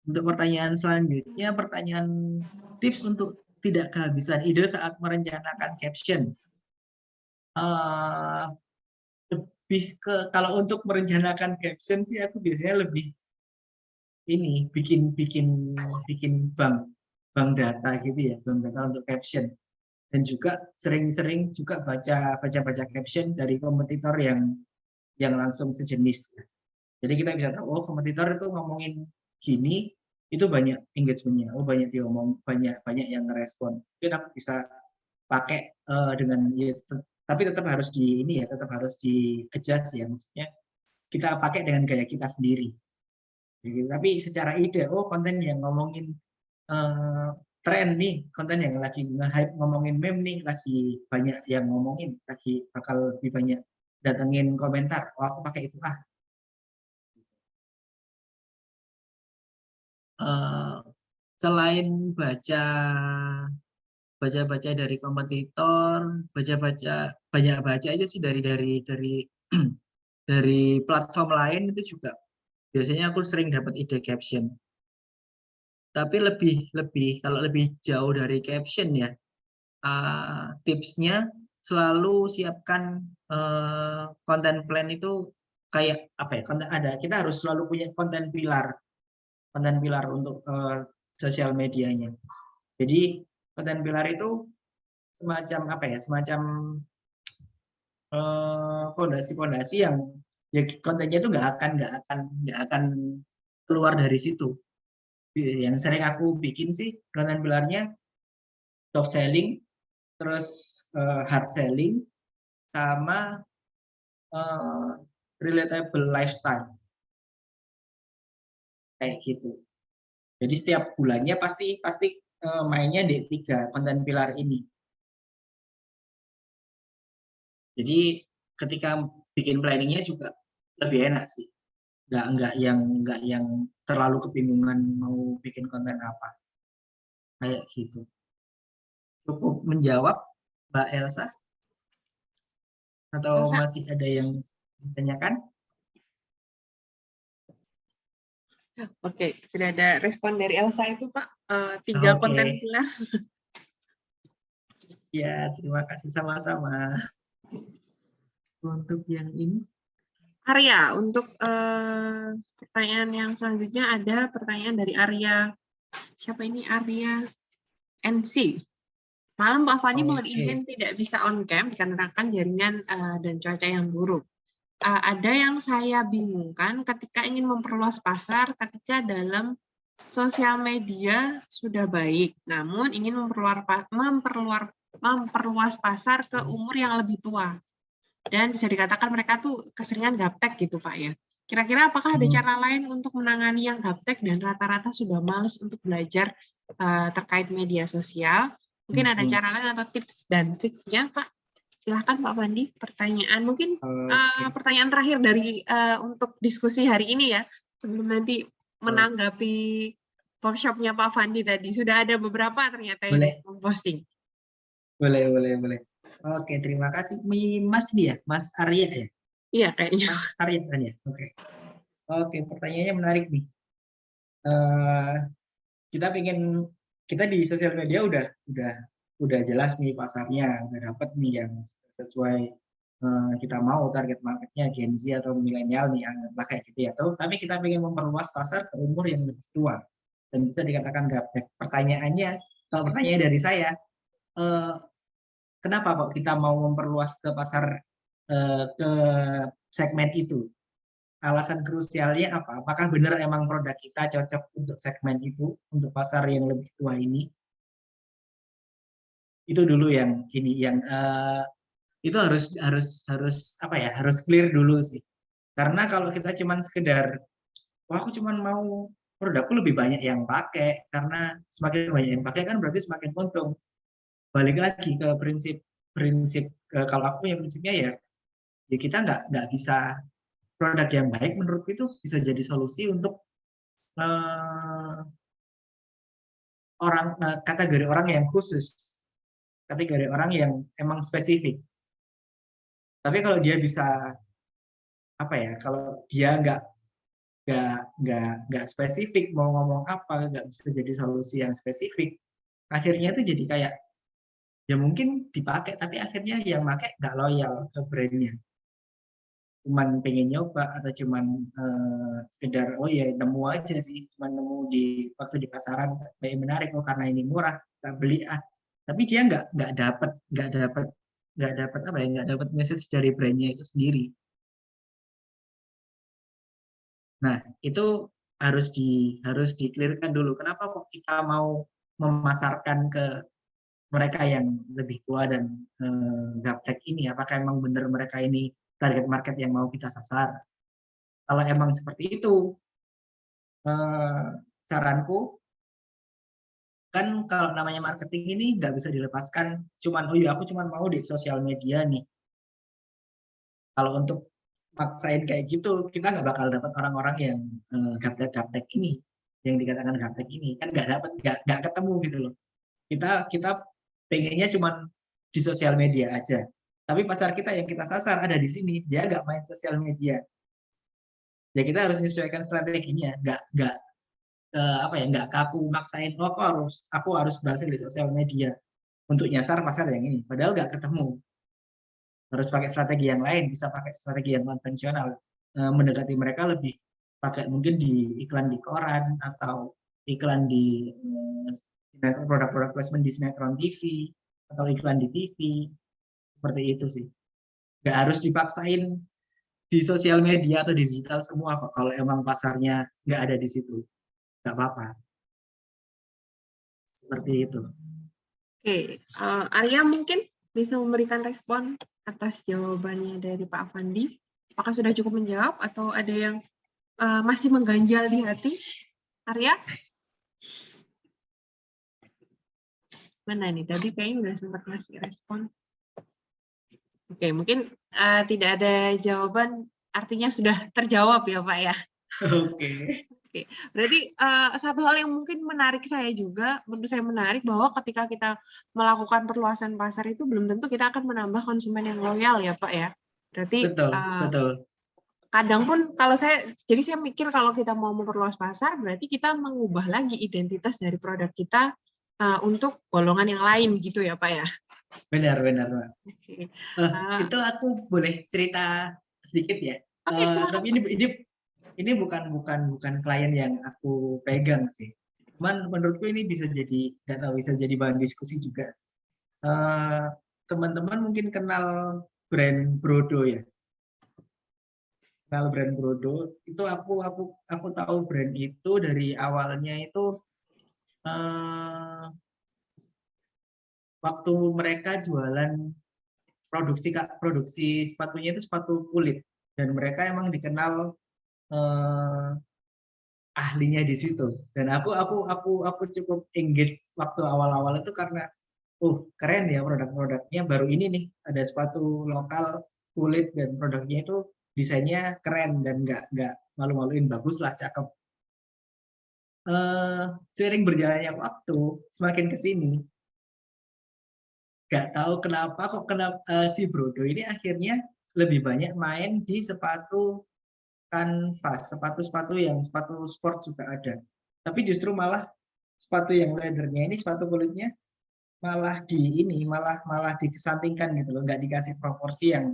Untuk pertanyaan selanjutnya, pertanyaan tips untuk tidak kehabisan ide saat merencanakan caption. Lebih ke, kalau untuk merencanakan caption sih aku biasanya lebih ini bikin bank data gitu ya, bank data untuk caption. Dan juga sering-sering juga baca caption dari kompetitor yang langsung sejenis. Jadi kita bisa tahu, oh kompetitor itu ngomongin gini, itu banyak engagement-nya, oh banyak diomong, banyak yang ngerespon. Mungkin aku bisa pakai dengan ya, tapi tetap harus tetap harus di adjust ya, maksudnya kita pakai dengan gaya kita sendiri. Jadi, tapi secara ide, oh konten yang ngomongin tren nih, konten yang lagi nge-hype ngomongin meme nih, lagi banyak yang ngomongin, lagi bakal lebih banyak datengin komentar, oh aku pakai itu selain baca dari kompetitor, banyak baca aja sih dari dari platform lain, itu juga biasanya aku sering dapat ide caption. Tapi kalau lebih jauh dari caption ya, tipsnya selalu siapkan konten plan itu kayak apa ya, konten ada, kita harus selalu punya konten pilar untuk sosial medianya. Jadi konten pilar itu semacam apa ya, semacam fondasi yang ya kontennya itu nggak akan keluar dari situ. Yang sering aku bikin sih konten pilarnya soft selling, terus hard selling, sama relatable lifestyle, kayak gitu. Jadi setiap bulannya pasti mainnya di 3 konten pilar ini. Jadi ketika bikin planningnya juga lebih enak sih. Nggak yang terlalu kebingungan mau bikin konten apa. Kayak gitu. Cukup menjawab, Mbak Elsa? Atau Elsa? masih ada yang ditanyakan? Oke, sudah ada respon dari Elsa itu, Pak. 3 Oke, konten pilar. ya terima kasih sama-sama. Untuk yang ini, Arya, untuk pertanyaan yang selanjutnya ada pertanyaan dari Arya. Siapa ini? Arya NC. Malam Mbak Fani mohon oke. izin tidak bisa on cam dikarenakan jaringan dan cuaca yang buruk. Ada yang saya bingungkan ketika ingin memperluas pasar ketika dalam sosial media sudah baik, namun ingin memperluas pasar ke umur yang lebih tua. Dan bisa dikatakan mereka tuh keseringan gaptek gitu Pak ya. Kira-kira apakah ada cara lain untuk menangani yang gaptek dan rata-rata sudah males untuk belajar terkait media sosial? Mungkin ada cara lain atau tips dan triknya Pak? Silahkan Pak Fandi, pertanyaan mungkin Oke. pertanyaan terakhir dari untuk diskusi hari ini ya, sebelum nanti menanggapi workshopnya Pak Fandi tadi. Sudah ada beberapa ternyata yang Boleh, memposting. boleh. Oke, terima kasih. Mas dia, Mas Arya ya? Iya kayaknya. Mas Arya kan ya? Oke. Oke, pertanyaannya menarik nih. Kita di sosial media udah jelas nih pasarnya, udah dapat nih yang sesuai kita mau target marketnya Gen Z atau milenial nih, anggaplah kayak gitu ya. Tapi kita ingin memperluas pasar ke umur yang lebih tua dan bisa dikatakan gaptek. Kalau pertanyaan dari saya, kenapa kok kita mau memperluas ke pasar ke segmen itu? Alasan krusialnya apa? Apakah benar emang produk kita cocok untuk segmen itu, untuk pasar yang lebih tua ini? Itu dulu yang itu harus apa ya? Harus clear dulu sih. Karena kalau kita cuman sekedar, wah aku cuman mau produkku lebih banyak yang pakai, karena semakin banyak yang pakai kan berarti semakin untung. Balik lagi ke prinsip kalau aku punya prinsipnya ya kita nggak bisa, produk yang baik menurutku itu bisa jadi solusi untuk kategori orang yang khusus, kategori orang yang emang spesifik. Tapi kalau dia bisa apa ya, kalau dia nggak spesifik mau ngomong apa, nggak bisa jadi solusi yang spesifik, akhirnya itu jadi kayak ya mungkin dipakai tapi akhirnya yang pakai nggak loyal ke brandnya, cuman pengen nyoba atau cuman sekedar oh ya nemu aja sih, cuman nemu waktu di pasaran kayak menarik, oh karena ini murah tak beli tapi dia nggak dapat apa ya, nggak dapat message dari brandnya itu sendiri. Nah itu harus di-clearkan dulu kenapa kok kita mau memasarkan ke mereka yang lebih tua dan gaptek ini, apakah emang benar mereka ini target market yang mau kita sasar. Kalau emang seperti itu, saranku kan kalau namanya marketing ini nggak bisa dilepaskan cuman oh iya aku cuman mau di sosial media nih. Kalau untuk maksain kayak gitu kita nggak bakal dapat orang-orang yang gaptek ini, yang dikatakan gaptek ini kan nggak ketemu gitu loh. Kita pengennya cuman di sosial media aja, tapi pasar kita yang kita sasar ada di sini, dia nggak main sosial media. Ya kita harus menyesuaikan strateginya, nggak apa ya, nggak kaku maksain oh aku harus berhasil di sosial media untuk nyasar pasar yang ini, padahal nggak ketemu. Harus pakai strategi yang lain, bisa pakai strategi yang konvensional, mendekati mereka lebih pakai mungkin di iklan di koran atau iklan di produk-produk placement di sinetron TV atau iklan di TV, seperti itu sih. Nggak harus dipaksain di sosial media atau di digital semua kok, kalau emang pasarnya nggak ada di situ, nggak apa-apa. Seperti itu. Oke, Arya mungkin bisa memberikan respon atas jawabannya dari Pak Afandi. Apakah sudah cukup menjawab atau ada yang masih mengganjal di hati? Arya? Mana nih? Tadi kayaknya udah sempat ngasih respon. Oke, mungkin tidak ada jawaban, artinya sudah terjawab ya Pak ya. Oke. Berarti satu hal yang mungkin menarik saya juga, menurut saya menarik bahwa ketika kita melakukan perluasan pasar itu belum tentu kita akan menambah konsumen yang loyal ya Pak ya. Berarti Betul, betul. kadang pun kalau jadi saya mikir kalau kita mau memperluas pasar berarti kita mengubah lagi identitas dari produk kita untuk golongan yang lain gitu ya Pak ya. Benar, benar, Pak. Oke. Itu aku boleh cerita sedikit ya. Oke, silakan, Tapi ini bukan klien yang aku pegang sih. Cuman menurutku ini bisa jadi, nggak tahu, bisa jadi bahan diskusi juga. Teman-teman mungkin kenal brand Brodo ya. Kenal brand Brodo itu aku tahu brand itu dari awalnya itu waktu mereka jualan produksi sepatunya itu sepatu kulit, dan mereka emang dikenal ahlinya di situ. Dan aku cukup engage waktu awal-awal itu karena keren ya produk-produknya, baru ini nih ada sepatu lokal kulit dan produknya itu desainnya keren dan nggak malu-maluin, bagus lah, cakep. Seiring berjalannya waktu semakin kesini, nggak tahu kenapa si Brodo ini akhirnya lebih banyak main di sepatu kanvas, sepatu sport juga ada. Tapi justru malah sepatu yang leathernya ini, sepatu kulitnya malah dikesampingkan gitu loh, nggak dikasih proporsi yang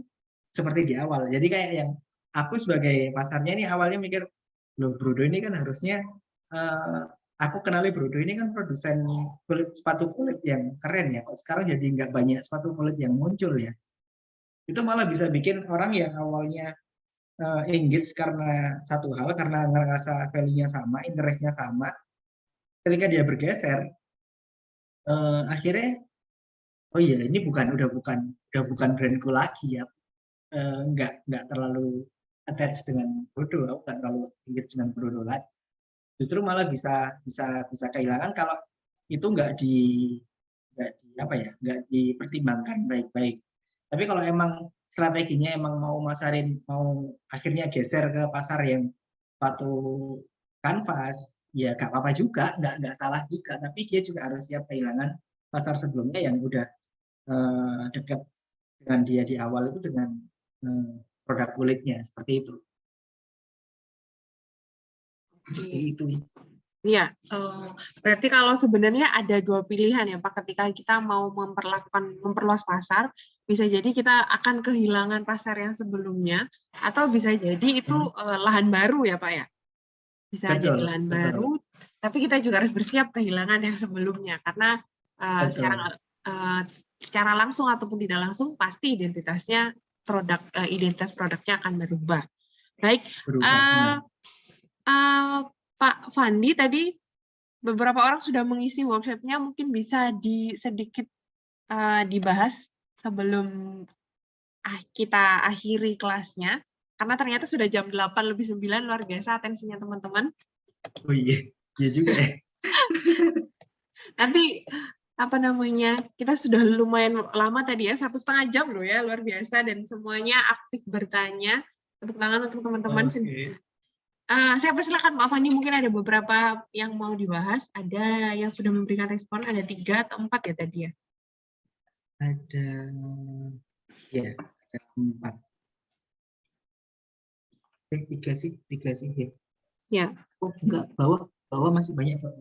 seperti di awal. Jadi kayak yang aku sebagai pasarnya ini awalnya mikir, loh Brodo ini kan harusnya aku kenali Brodo ini kan produsen sepatu kulit yang keren ya, kok sekarang jadi nggak banyak sepatu kulit yang muncul ya. Itu malah bisa bikin orang yang awalnya engage karena satu hal, karena ngerasa value-nya sama, interest-nya sama. Ketika dia bergeser, akhirnya oh iya ini udah bukan brandku lagi ya. Nggak terlalu attach dengan Brodo, aku nggak terlalu engage dengan Brodo lagi. Justru malah bisa kehilangan kalau itu nggak dipertimbangkan baik-baik. Tapi kalau emang strateginya emang mau akhirnya geser ke pasar yang sepatu kanvas, ya nggak apa-apa juga, nggak salah juga. Tapi dia juga harus siap kehilangan pasar sebelumnya yang udah dekat dengan dia di awal itu dengan produk kulitnya, seperti itu. Seperti itu. Iya, berarti kalau sebenarnya ada dua pilihan ya Pak, ketika kita mau memperluas pasar, bisa jadi kita akan kehilangan pasar yang sebelumnya, atau bisa jadi itu lahan baru ya Pak ya, bisa jadi lahan baru, tapi kita juga harus bersiap kehilangan yang sebelumnya, karena secara langsung ataupun tidak langsung pasti identitas produknya akan berubah. Baik. Pak Fandi tadi beberapa orang sudah mengisi workshop-nya, mungkin bisa sedikit dibahas sebelum kita akhiri kelasnya, karena ternyata sudah jam 8:09, luar biasa atensinya teman-teman. Oh iya juga ya. Nanti kita sudah lumayan lama tadi ya, 1,5 jam loh ya, luar biasa, dan semuanya aktif bertanya. Tepuk tangan untuk teman-teman. Saya persilakan Pak Fandi, mungkin ada beberapa yang mau dibahas, ada yang sudah memberikan respon, ada 3 atau 4 ya tadi ya? Ada 4. 3 sih ya. Ya. Oh enggak, bawah masih banyak Pak.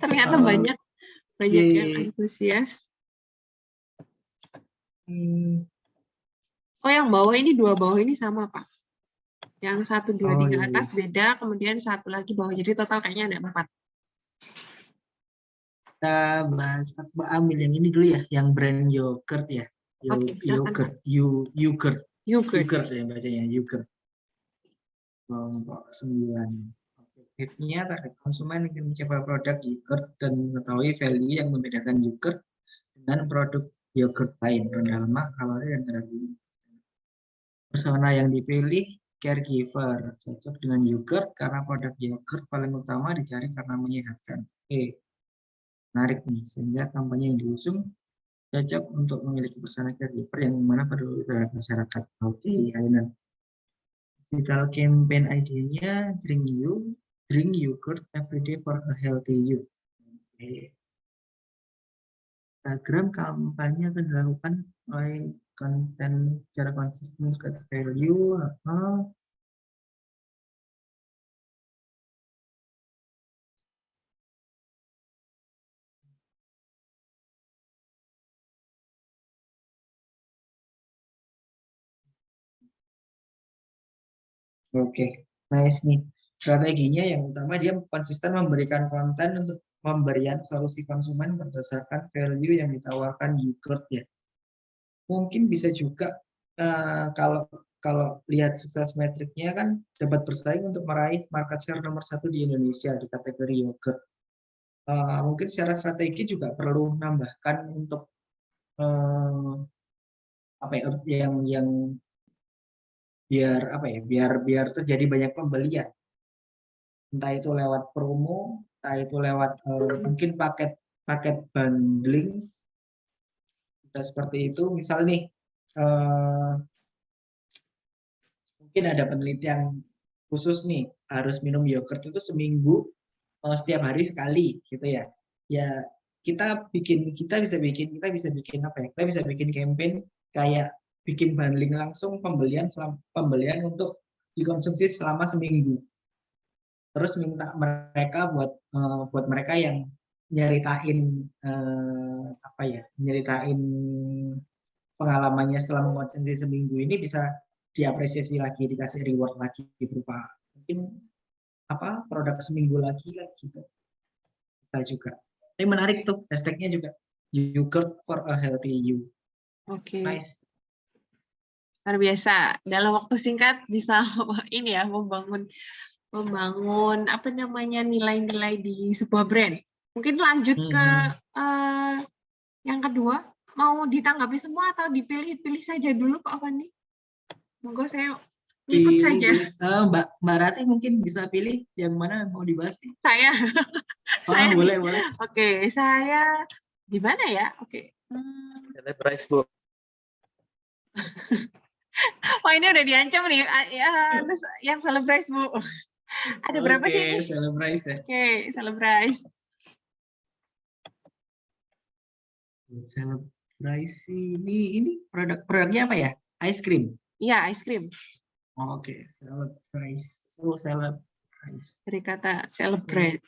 Ternyata banyak yang antusias. Oh yang bawah ini, 2 bawah ini sama Pak. Yang 1, 2, 3 atas beda, kemudian 1 lagi bawah, jadi total kayaknya ada 4. Kita bahas, ambil yang ini dulu ya, yang brand yogurt ya. Yogurt ya bacanya, yogurt. Kelompok 9. Objektifnya target konsumen ingin mencoba produk yogurt dan mengetahui value yang membedakan yogurt dengan produk yogurt lain, rendah lemak, kalori, dan kadar gula. Persona yang dipilih caregiver, cocok dengan yogurt karena produk yogurt paling utama dicari karena menyehatkan. Menarik nih, sehingga kampanye yang diusung cocok untuk memiliki persona caregiver yang mana peduli terhadap masyarakat. Ayunan. Digital campaign ID-nya drink yogurt every day for a healthy you. Oke. Instagram kampanye akan dilakukan oleh konten secara konsisten ke value. Oke, nice nih. Strateginya yang utama dia konsisten memberikan konten untuk pemberian solusi konsumen berdasarkan value yang ditawarkan yogurt ya. Mungkin bisa juga kalau lihat sukses metriknya kan dapat bersaing untuk meraih market share nomor 1 di Indonesia di kategori yogurt. Mungkin secara strategi juga perlu nambahkan untuk apa ya, yang biar terjadi banyak pembelian, entah itu lewat promo, entah itu lewat mungkin paket bundling, bisa seperti itu. Misal nih mungkin ada penelitian khusus nih, harus minum yogurt itu seminggu setiap hari sekali gitu ya. Ya kita bisa bikin apa ya, kita bisa bikin campaign kayak bikin bundling langsung pembelian untuk dikonsumsi selama seminggu. Terus minta mereka buat mereka yang nyeritain pengalamannya setelah mengkonsumsi seminggu ini, bisa diapresiasi lagi, dikasih reward lagi berupa mungkin produk seminggu lagi lah gitu. Bisa juga. Ini menarik tuh hashtagnya juga, yogurt for a healthy you. Oke. Nice. Luar biasa. Dalam waktu singkat bisa ini ya, membangun apa namanya, nilai-nilai di sebuah brand. Mungkin lanjut ke yang kedua. Mau ditanggapi semua atau dipilih-pilih saja dulu Pak Fandi? Monggo, saya ikut saja. Mbak Rati mungkin bisa pilih yang mana mau dibahas nih. Saya. Saya boleh. Oke, saya di mana ya? Oke. Celebrate, Bu. Oh, ini udah diancam nih. Yang celebrate, Bu. Ada berapa sih ini? Celebrate ya. Oke, celebrate. Celebrate ini produknya apa ya? Ice cream. Iya, ice cream. Oke, celebrate. Celebrate. Dari kata celebrate.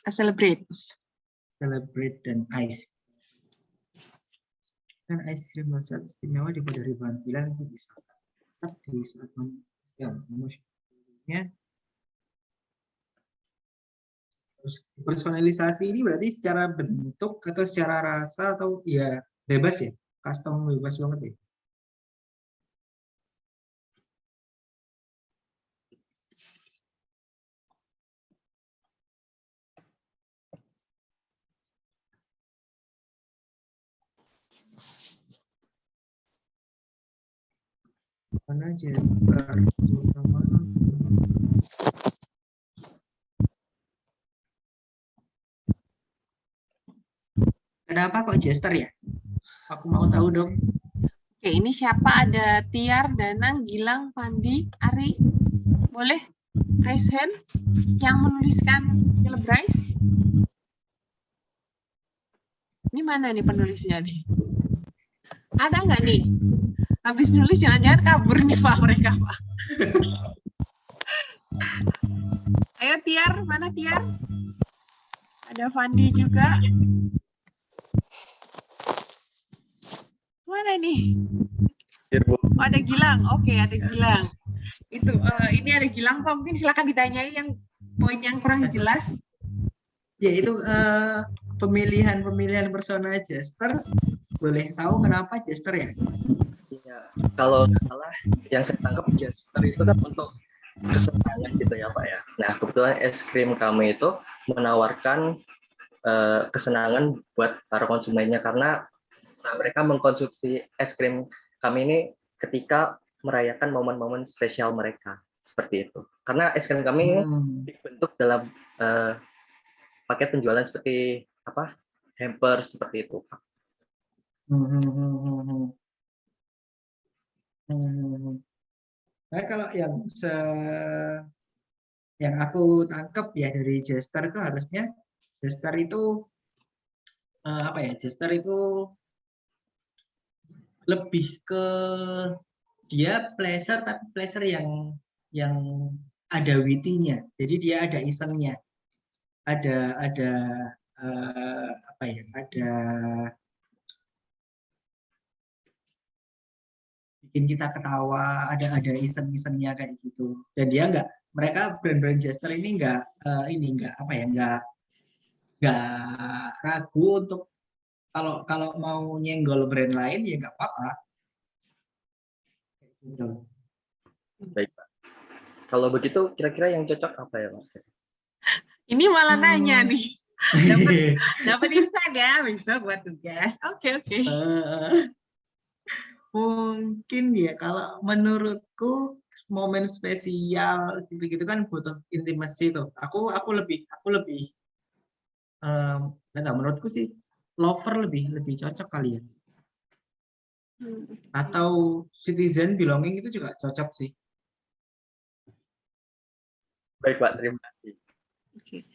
Celebrate dan ice. Kan ice cream sangat istimewa dibuat dari bahan pilihan itu bisa tetap di saat manusia. Personalisasi ini berarti secara bentuk atau secara rasa atau ya bebas ya, custom bebas banget ya. Mana Jester terutama. Kenapa kok Jester ya? Aku mau tahu dong. Oke, ini siapa? Ada Tiar, Danang, Gilang, Pandi, Ari. Boleh raise hand yang menuliskan celebrate? Ini mana nih penulisnya nih? Ada nggak nih? Habis nulis jangan-jangan kabur nih Pak mereka Pak. Ayo Tiar, mana Tiar? Ada Fandi juga. Mana nih? Oh, ada Gilang. Oke, ada Gilang. Itu ini ada Gilang Pak. Mungkin silakan ditanyai yang poin yang kurang jelas. Ya itu pemilihan persona Jester. Boleh tahu kenapa Jester ya? Ya, kalau nggak salah yang saya tangkap Jester itu kan untuk kesenangan gitu ya Pak ya. Nah kebetulan es krim kami itu menawarkan kesenangan buat para konsumennya, karena mereka mengkonsumsi es krim kami ini ketika merayakan momen-momen spesial mereka, seperti itu. Karena es krim kami dibentuk dalam paket penjualan seperti hamper seperti itu Pak. Nah, kalau yang aku tangkap ya dari Jester itu harusnya Jester itu apa ya? Jester itu lebih ke dia pleasure tapi pleasure yang ada witty-nya. Jadi dia ada isengnya. Ada apa ya? Ada bikin kita ketawa, ada iseng-isengnya kayak gitu. Dan dia mereka brand-brand Jester ini nggak apa ya, nggak ragu untuk kalau mau nyenggol brand lain ya nggak apa-apa. Gitu. Baik, Pak. Kalau begitu kira-kira yang cocok apa ya, Pak? Ini malah nanya nih. Dapat insight ya, bisa buat tugas. Oke. Mungkin ya kalau menurutku momen spesial gitu-gitu kan butuh intimacy tuh. Aku lebih nggak tahu, menurutku sih lover lebih cocok kali ya. Atau citizen belonging itu juga cocok sih. Baik, Pak. Terima kasih. Oke.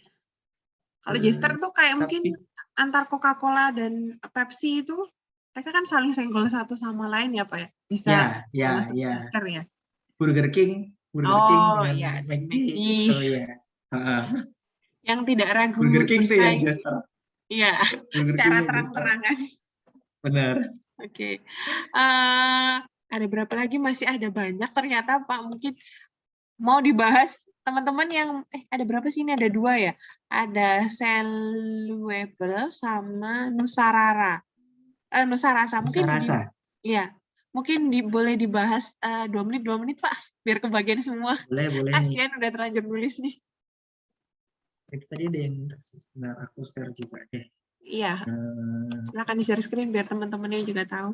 Kalau Jester tuh kayak mungkin antar Coca-Cola dan Pepsi itu mereka kan saling senggol satu sama lain ya Pak ya? Bisa masuk Jester ya? Burger King dengan McD. Oh ya. Yang tidak ragu Burger King tuh yang bersaing. Jester. Iya, secara terang-terangan. Benar. Oke. Ada berapa lagi? Masih ada banyak ternyata Pak. Mungkin mau dibahas teman-teman yang ada berapa sih ini? Ada 2 ya. Ada Sellable sama Nusarara. Nusarasa. Mungkin Nusarasa. Iya. Mungkin boleh dibahas 2 menit Pak, biar kebagian semua. Boleh. Kasian udah terlanjur nulis nih. Itu tadi ada yang sebentar aku share juga deh. Iya. Silakan di-share screen biar teman-temannya juga tahu.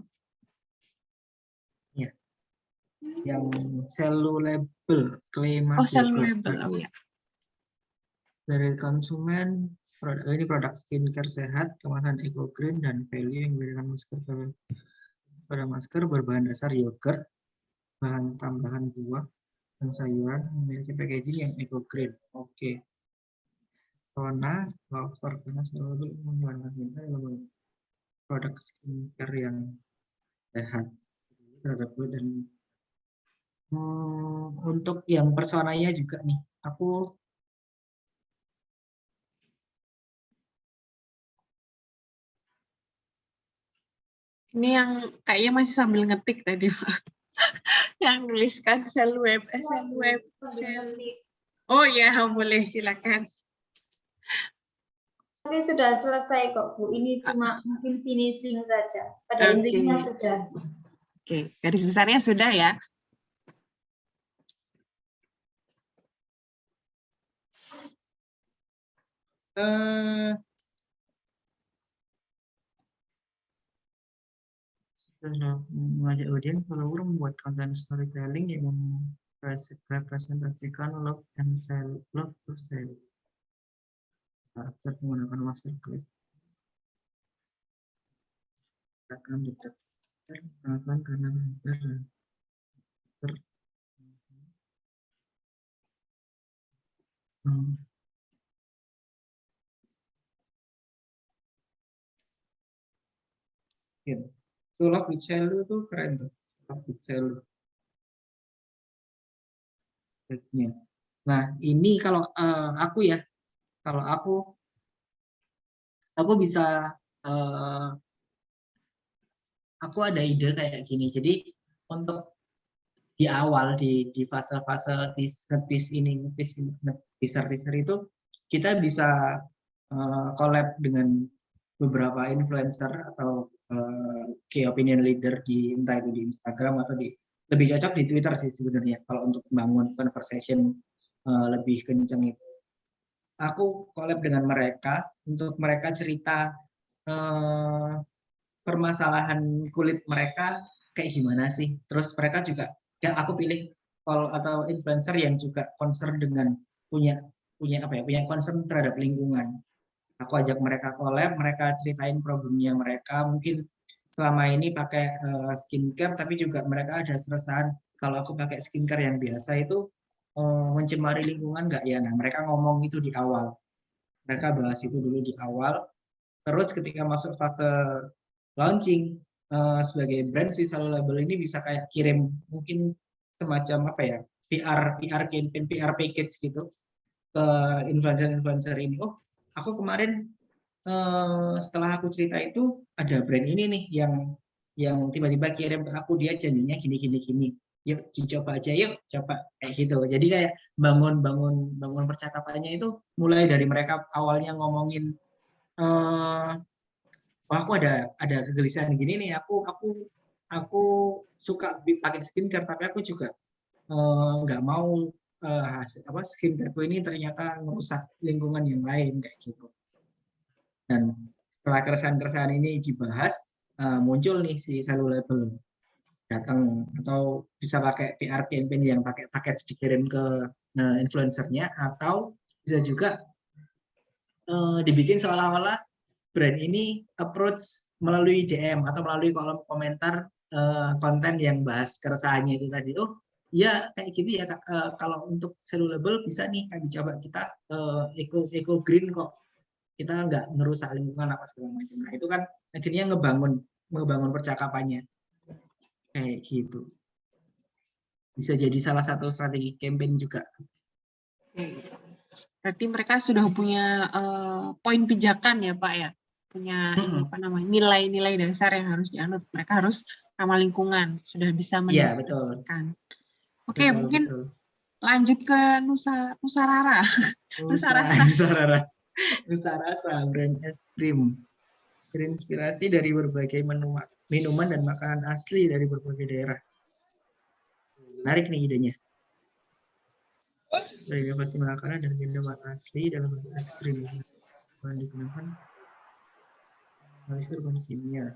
Iya. Yang Sellable claim Sellable. Oh ya. Dari konsumen, ini produk skincare sehat, kemasan eco green dan value yang memberikan masker pada masker berbahan dasar yogurt, bahan tambahan buah dan sayuran, memiliki packaging yang eco green. Oke. Sona lover karena selalu membuat produk skincare yang sehat terhadap kulit dan untuk yang personanya juga nih, aku ini yang kayaknya masih sambil ngetik tadi Pak. Yang tuliskan sel web. Oh ya, boleh silakan. Tapi sudah selesai kok Bu. Ini cuma mungkin finishing saja. Pada intinya sudah. Oke, garis besarnya sudah ya. Mengajak audiens follower membuat konten storytelling yang merepresentasikan love and love to sell. Karakter menggunakan masterclass. Akan dekat karena To love with Selu itu keren tuh. Love with Selu. Nah, ini kalau aku ya, kalau aku bisa aku ada ide kayak gini. Jadi untuk di awal di fase-fase teaser itu kita bisa collab dengan beberapa influencer atau key opinion leader di entah itu di Instagram atau lebih cocok di Twitter sih sebenarnya kalau untuk membangun conversation lebih kenceng itu. Aku collab dengan mereka untuk mereka cerita permasalahan kulit mereka kayak gimana sih. Terus mereka juga ya aku pilih atau influencer yang juga concern dengan punya concern terhadap lingkungan. Aku ajak mereka collab, mereka ceritain problemnya mereka, mungkin selama ini pakai skincare tapi juga mereka ada keresahan kalau aku pakai skincare yang biasa itu mencemari lingkungan nggak ya? Nah, mereka ngomong itu di awal. Mereka bahas itu dulu di awal. Terus ketika masuk fase launching sebagai brand, si Salo Label ini bisa kayak kirim mungkin semacam apa ya, PR campaign, PR package gitu ke influencer-influencer ini. Oh, aku kemarin setelah aku cerita itu ada brand ini nih yang tiba-tiba kirim ke aku, dia janjinya gini. Yuk dicoba aja, yuk coba kayak gitu. Jadi kayak bangun percakapannya itu mulai dari mereka awalnya ngomongin wah aku ada kegelisahan gini nih, aku suka pakai skincare tapi aku juga nggak mau skincareku ini ternyata merusak lingkungan yang lain kayak gitu. Dan setelah keresahan-keresahan ini dibahas, muncul nih si Salo Label datang, atau bisa pakai PR campaign yang pakai paket dikirim ke influencernya, atau bisa juga dibikin seolah-olah brand ini approach melalui DM atau melalui kolom komentar konten yang bahas keresahannya itu tadi. Oh iya kayak gitu ya Kak. Kalau untuk Salo Label bisa nih kami coba, kita eco green kok, kita nggak ngerusak lingkungan apa segala macam. Nah itu kan akhirnya ngebangun percakapannya kayak gitu. Bisa jadi salah satu strategi campaign juga. Berarti mereka sudah punya poin pijakan ya Pak ya, punya apa namanya, nilai-nilai dasar yang harus dianut. Mereka harus ramah lingkungan, sudah bisa Iya betul. Oke, mungkin lanjut ke Nusa Rara. Nusa Rasa brand es krim terinspirasi dari berbagai minuman dan makanan asli dari berbagai daerah. Menarik nih idenya. Inovasi makanan dan minuman asli dalam bentuk es krim yang digunakan analisis bahan kimia.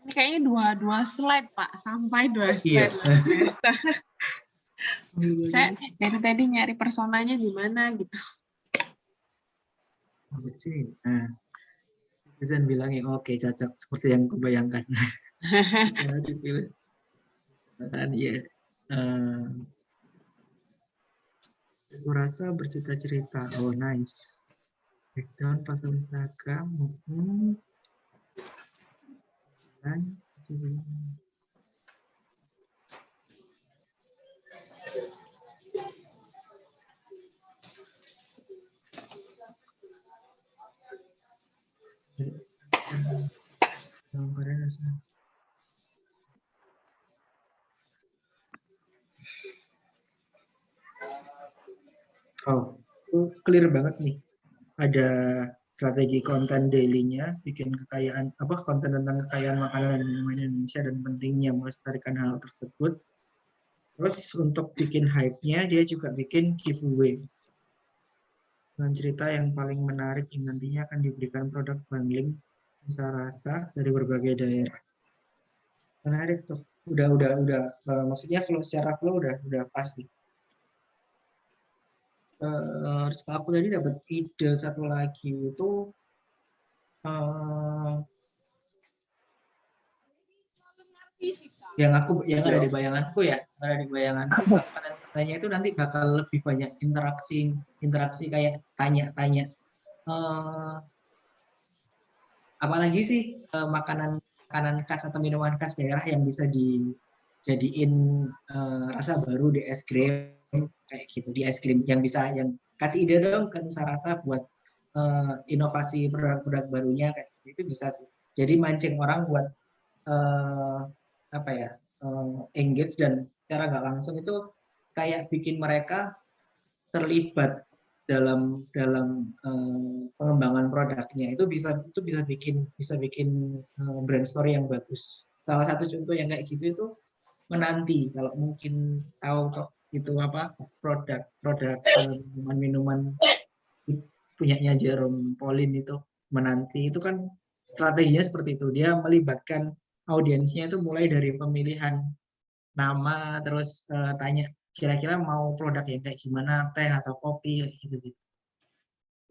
Ini kayaknya dua slide Pak, sampai 2 slide. Iya. Saya dari tadi nyari personanya di mana gitu. Nah, Susan bilangnya oke, cocok seperti yang kubayangkan. Bisa dipilih. Kan ya. Aku rasa bercerita-cerita. Oh nice. Breakdown pasal Instagram. Dan oh, clear banget nih. Ada strategi konten daily-nya, bikin konten tentang kekayaan makanan dan minuman Indonesia dan pentingnya melestarikan hal tersebut. Terus untuk bikin hype-nya, dia juga bikin giveaway dengan cerita yang paling menarik yang nantinya akan diberikan produk bundling Nusa Rasa dari berbagai daerah. Menarik tuh. Udah maksudnya secara flow udah pasti. Terus aku tadi dapat ide satu lagi itu yang ada di bayanganku ya, konten-kontennya itu nanti bakal lebih banyak interaksi kayak tanya-tanya. Apalagi sih makanan khas atau minuman khas daerah yang bisa dijadiin rasa baru di es krim kayak gitu, di es krim yang kasih ide dong ke Nusa Rasa buat inovasi produk-produk barunya kayak gitu, itu bisa sih. Jadi mancing orang buat engage, dan secara nggak langsung itu kayak bikin mereka terlibat dalam pengembangan produknya. Itu bisa bikin brand story yang bagus. Salah satu contoh yang kayak gitu itu Menanti, kalau mungkin tahu kok itu produk minuman punyanya Jerome Pauline itu Menanti, itu kan strateginya seperti itu. Dia melibatkan audiensnya itu mulai dari pemilihan nama, terus tanya kira-kira mau produk yang kayak gimana, teh atau kopi gitu.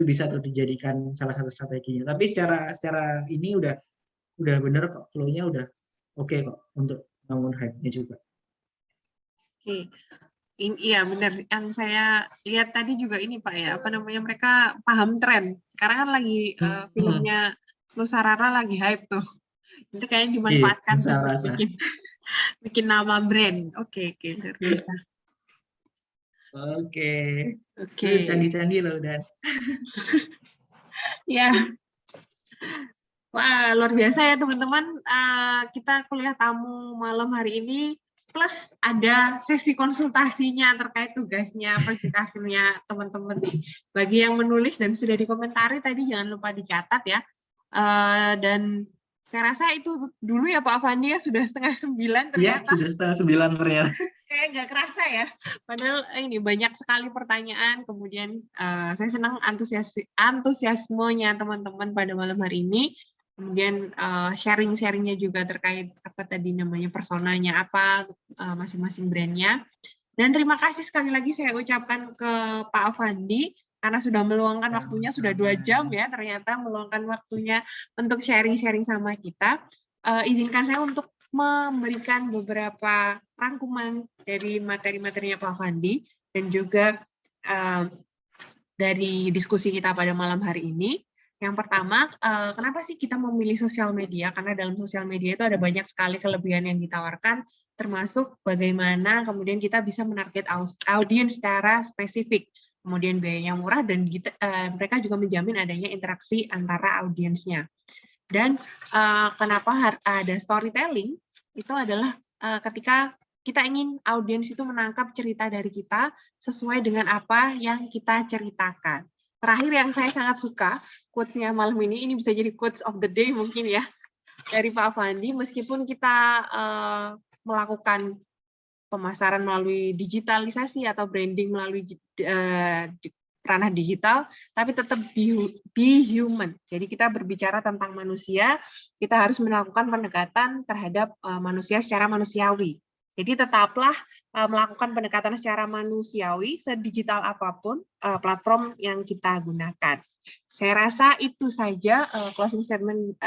itu bisa tuh dijadikan salah satu strateginya. Tapi secara ini udah bener kok, flow-nya udah oke kok untuk bangun hype-nya juga. Oke. Iya benar. Yang saya lihat tadi juga ini Pak ya, apa namanya, mereka paham tren. Sekarang kan lagi filmnya Nusa Rara lagi hype tuh. Itu kayaknya dimanfaatkan tuh buat rasa. bikin nama brand. Oke, luar biasa. Oke. Oke. Canggih-canggih loh Dan. Ya. Wah, luar biasa ya teman-teman. Kita kuliah tamu malam hari ini, plus ada sesi konsultasinya terkait tugasnya, presentasinya teman-teman nih. Bagi yang menulis dan sudah dikomentari tadi, jangan lupa dicatat ya. Dan saya rasa itu dulu ya Pak Afandi ya, sudah 8:30 ternyata. Iya, sudah 8:30 ternyata. Kayak nggak kerasa ya. Padahal ini banyak sekali pertanyaan. Kemudian saya senang antusiasmenya teman-teman pada malam hari ini. Kemudian sharing-sharingnya juga terkait apa tadi namanya, personanya apa, masing-masing brandnya. Dan terima kasih sekali lagi saya ucapkan ke Pak Afandi karena sudah meluangkan waktunya, sudah 2 jam ya ternyata meluangkan waktunya untuk sharing-sharing sama kita. Izinkan saya untuk memberikan beberapa rangkuman dari materi-materinya Pak Afandi dan juga dari diskusi kita pada malam hari ini. Yang pertama, kenapa sih kita memilih sosial media? Karena dalam sosial media itu ada banyak sekali kelebihan yang ditawarkan, termasuk bagaimana kemudian kita bisa menarget audiens secara spesifik. Kemudian biayanya murah dan mereka juga menjamin adanya interaksi antara audiensnya. Dan kenapa ada storytelling, itu adalah ketika kita ingin audiens itu menangkap cerita dari kita sesuai dengan apa yang kita ceritakan. Terakhir yang saya sangat suka, quotes-nya malam ini bisa jadi quotes of the day mungkin ya, dari Pak Afandi, meskipun kita melakukan pemasaran melalui digitalisasi atau branding melalui ranah digital, tapi tetap be human. Jadi kita berbicara tentang manusia, kita harus melakukan pendekatan terhadap manusia secara manusiawi. Jadi tetaplah melakukan pendekatan secara manusiawi, sedigital apapun platform yang kita gunakan. Saya rasa itu saja closing statement,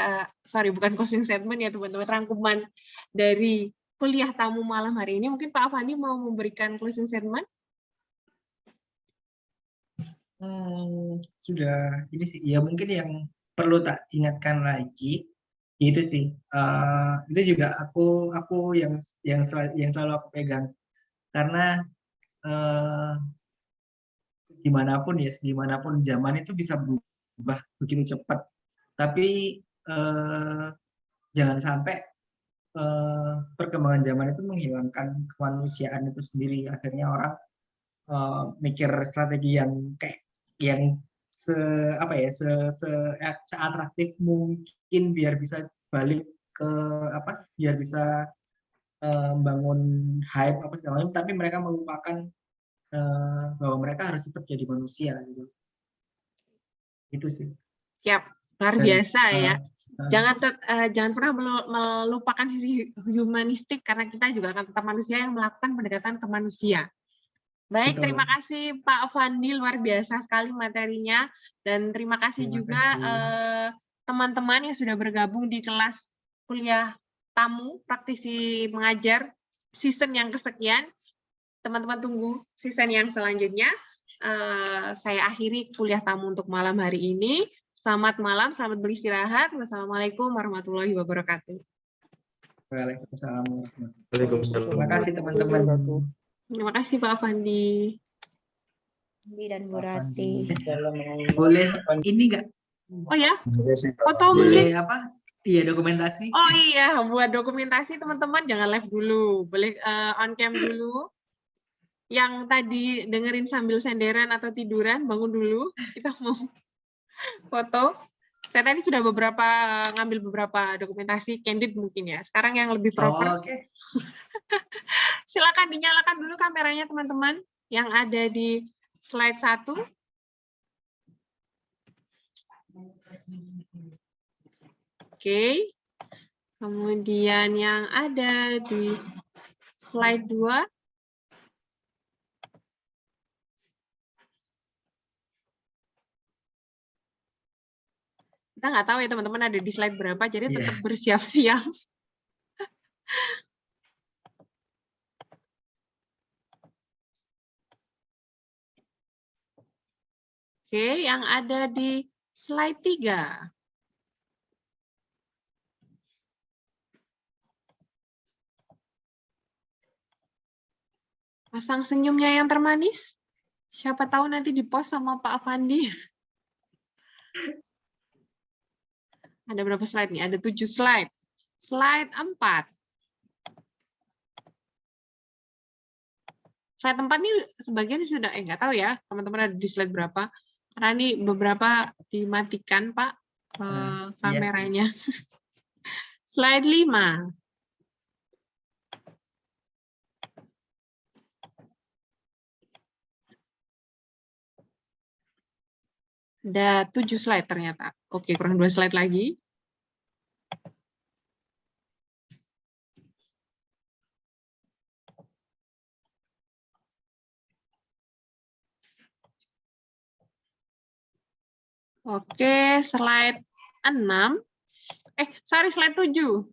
bukan closing statement ya teman-teman, rangkuman dari kuliah tamu malam hari ini. Mungkin Pak Afandi mau memberikan closing statement? Sudah, ini sih ya mungkin yang perlu tak ingatkan lagi itu sih, itu juga aku yang selalu aku pegang, karena dimanapun zaman itu bisa berubah begitu cepat, tapi jangan sampai perkembangan zaman itu menghilangkan kemanusiaan itu sendiri. Akhirnya orang mikir strategi yang seatraktif mungkin biar bisa balik ke biar bisa membangun hype apa segala macam, tapi mereka melupakan bahwa mereka harus tetap jadi manusia gitu. Itu sih. Siap, luar biasa ya. Jangan pernah melupakan sisi humanistik, karena kita juga akan tetap manusia yang melakukan pendekatan ke manusia. Baik, Betul. terima kasih Pak Afandi, luar biasa sekali materinya, dan terima kasih juga teman-teman yang sudah bergabung di kelas kuliah tamu praktisi mengajar season yang kesekian. Teman-teman tunggu season yang selanjutnya. Saya akhiri kuliah tamu untuk malam hari ini. Selamat malam, selamat beristirahat. Wassalamualaikum warahmatullahi wabarakatuh. Waalaikumsalam. Waalaikumsalam. Terima kasih teman-teman. Terima kasih Pak Afandi. Dan Bu Rati. Boleh ini nggak? Oh ya, foto mungkin. Iya, dokumentasi. Oh iya, buat dokumentasi teman-teman jangan live dulu, boleh on cam dulu. Yang tadi dengerin sambil senderan atau tiduran, bangun dulu. Kita mau foto. Saya tadi sudah ngambil beberapa dokumentasi candid mungkin ya. Sekarang yang lebih proper. Okay. Silakan dinyalakan dulu kameranya teman-teman yang ada di slide 1. Oke. Kemudian yang ada di slide 2. Kita nggak tahu ya teman-teman ada di slide berapa, jadi Iya. tetap bersiap-siap. Oke, yang ada di slide 3. Pasang senyumnya yang termanis. Siapa tahu nanti di-post sama Pak Afandi. Ada berapa slide nih? Ada 7 slide. Slide 4. Slide 4 nih sebagian sudah, nggak tahu ya, teman-teman ada di slide berapa. Karena ini beberapa dimatikan, Pak, kameranya. Slide 5. Ada 7 slide ternyata. Oke, kurang 2 slide lagi. Oke, slide 6. Sorry, slide 7.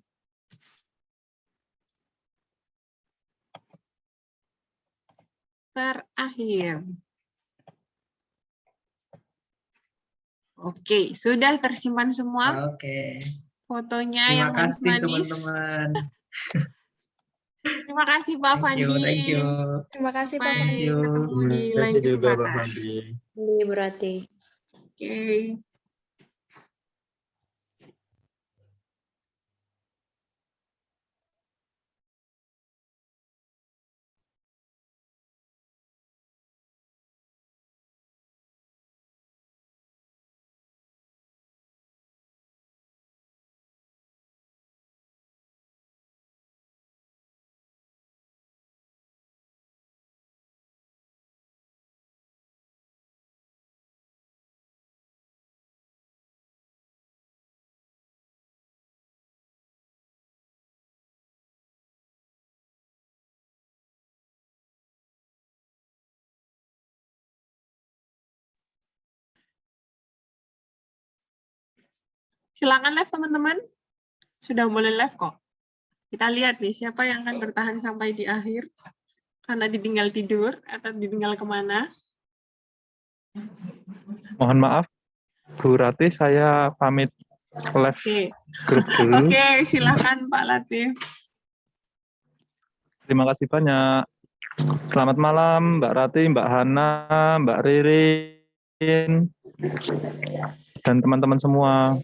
Terakhir. Oke, sudah tersimpan semua Oke. fotonya Terima yang kasih manis-manis. teman-teman. Terima kasih Pak Thank you, Fandi. thank you. Terima kasih Pak Sampai Thank you. ketemu di Terima lain kasih juga Pak kesempatan. Fandi. Ini Bu Rati. Oke. Silakan live teman-teman. Sudah boleh live kok. Kita lihat nih siapa yang akan bertahan sampai di akhir. Karena ditinggal tidur atau ditinggal kemana. Mohon maaf, Bu Rati, saya pamit live Oke. grup dulu. Oke, silakan Pak Latif. Terima kasih banyak. Selamat malam, Mbak Rati, Mbak Hana, Mbak Ririn, dan teman-teman semua.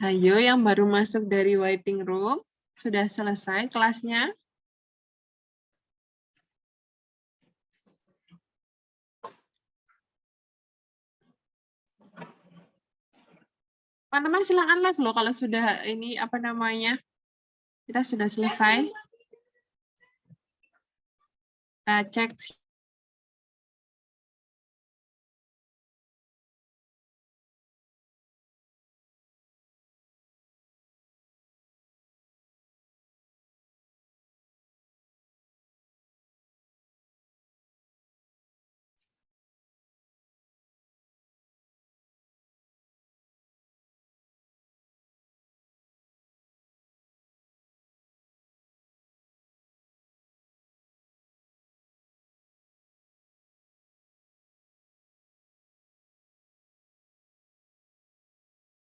Ayo yang baru masuk dari waiting room, sudah selesai kelasnya? Teman-teman silakan live loh kalau sudah ini apa namanya, kita sudah selesai. Kita cek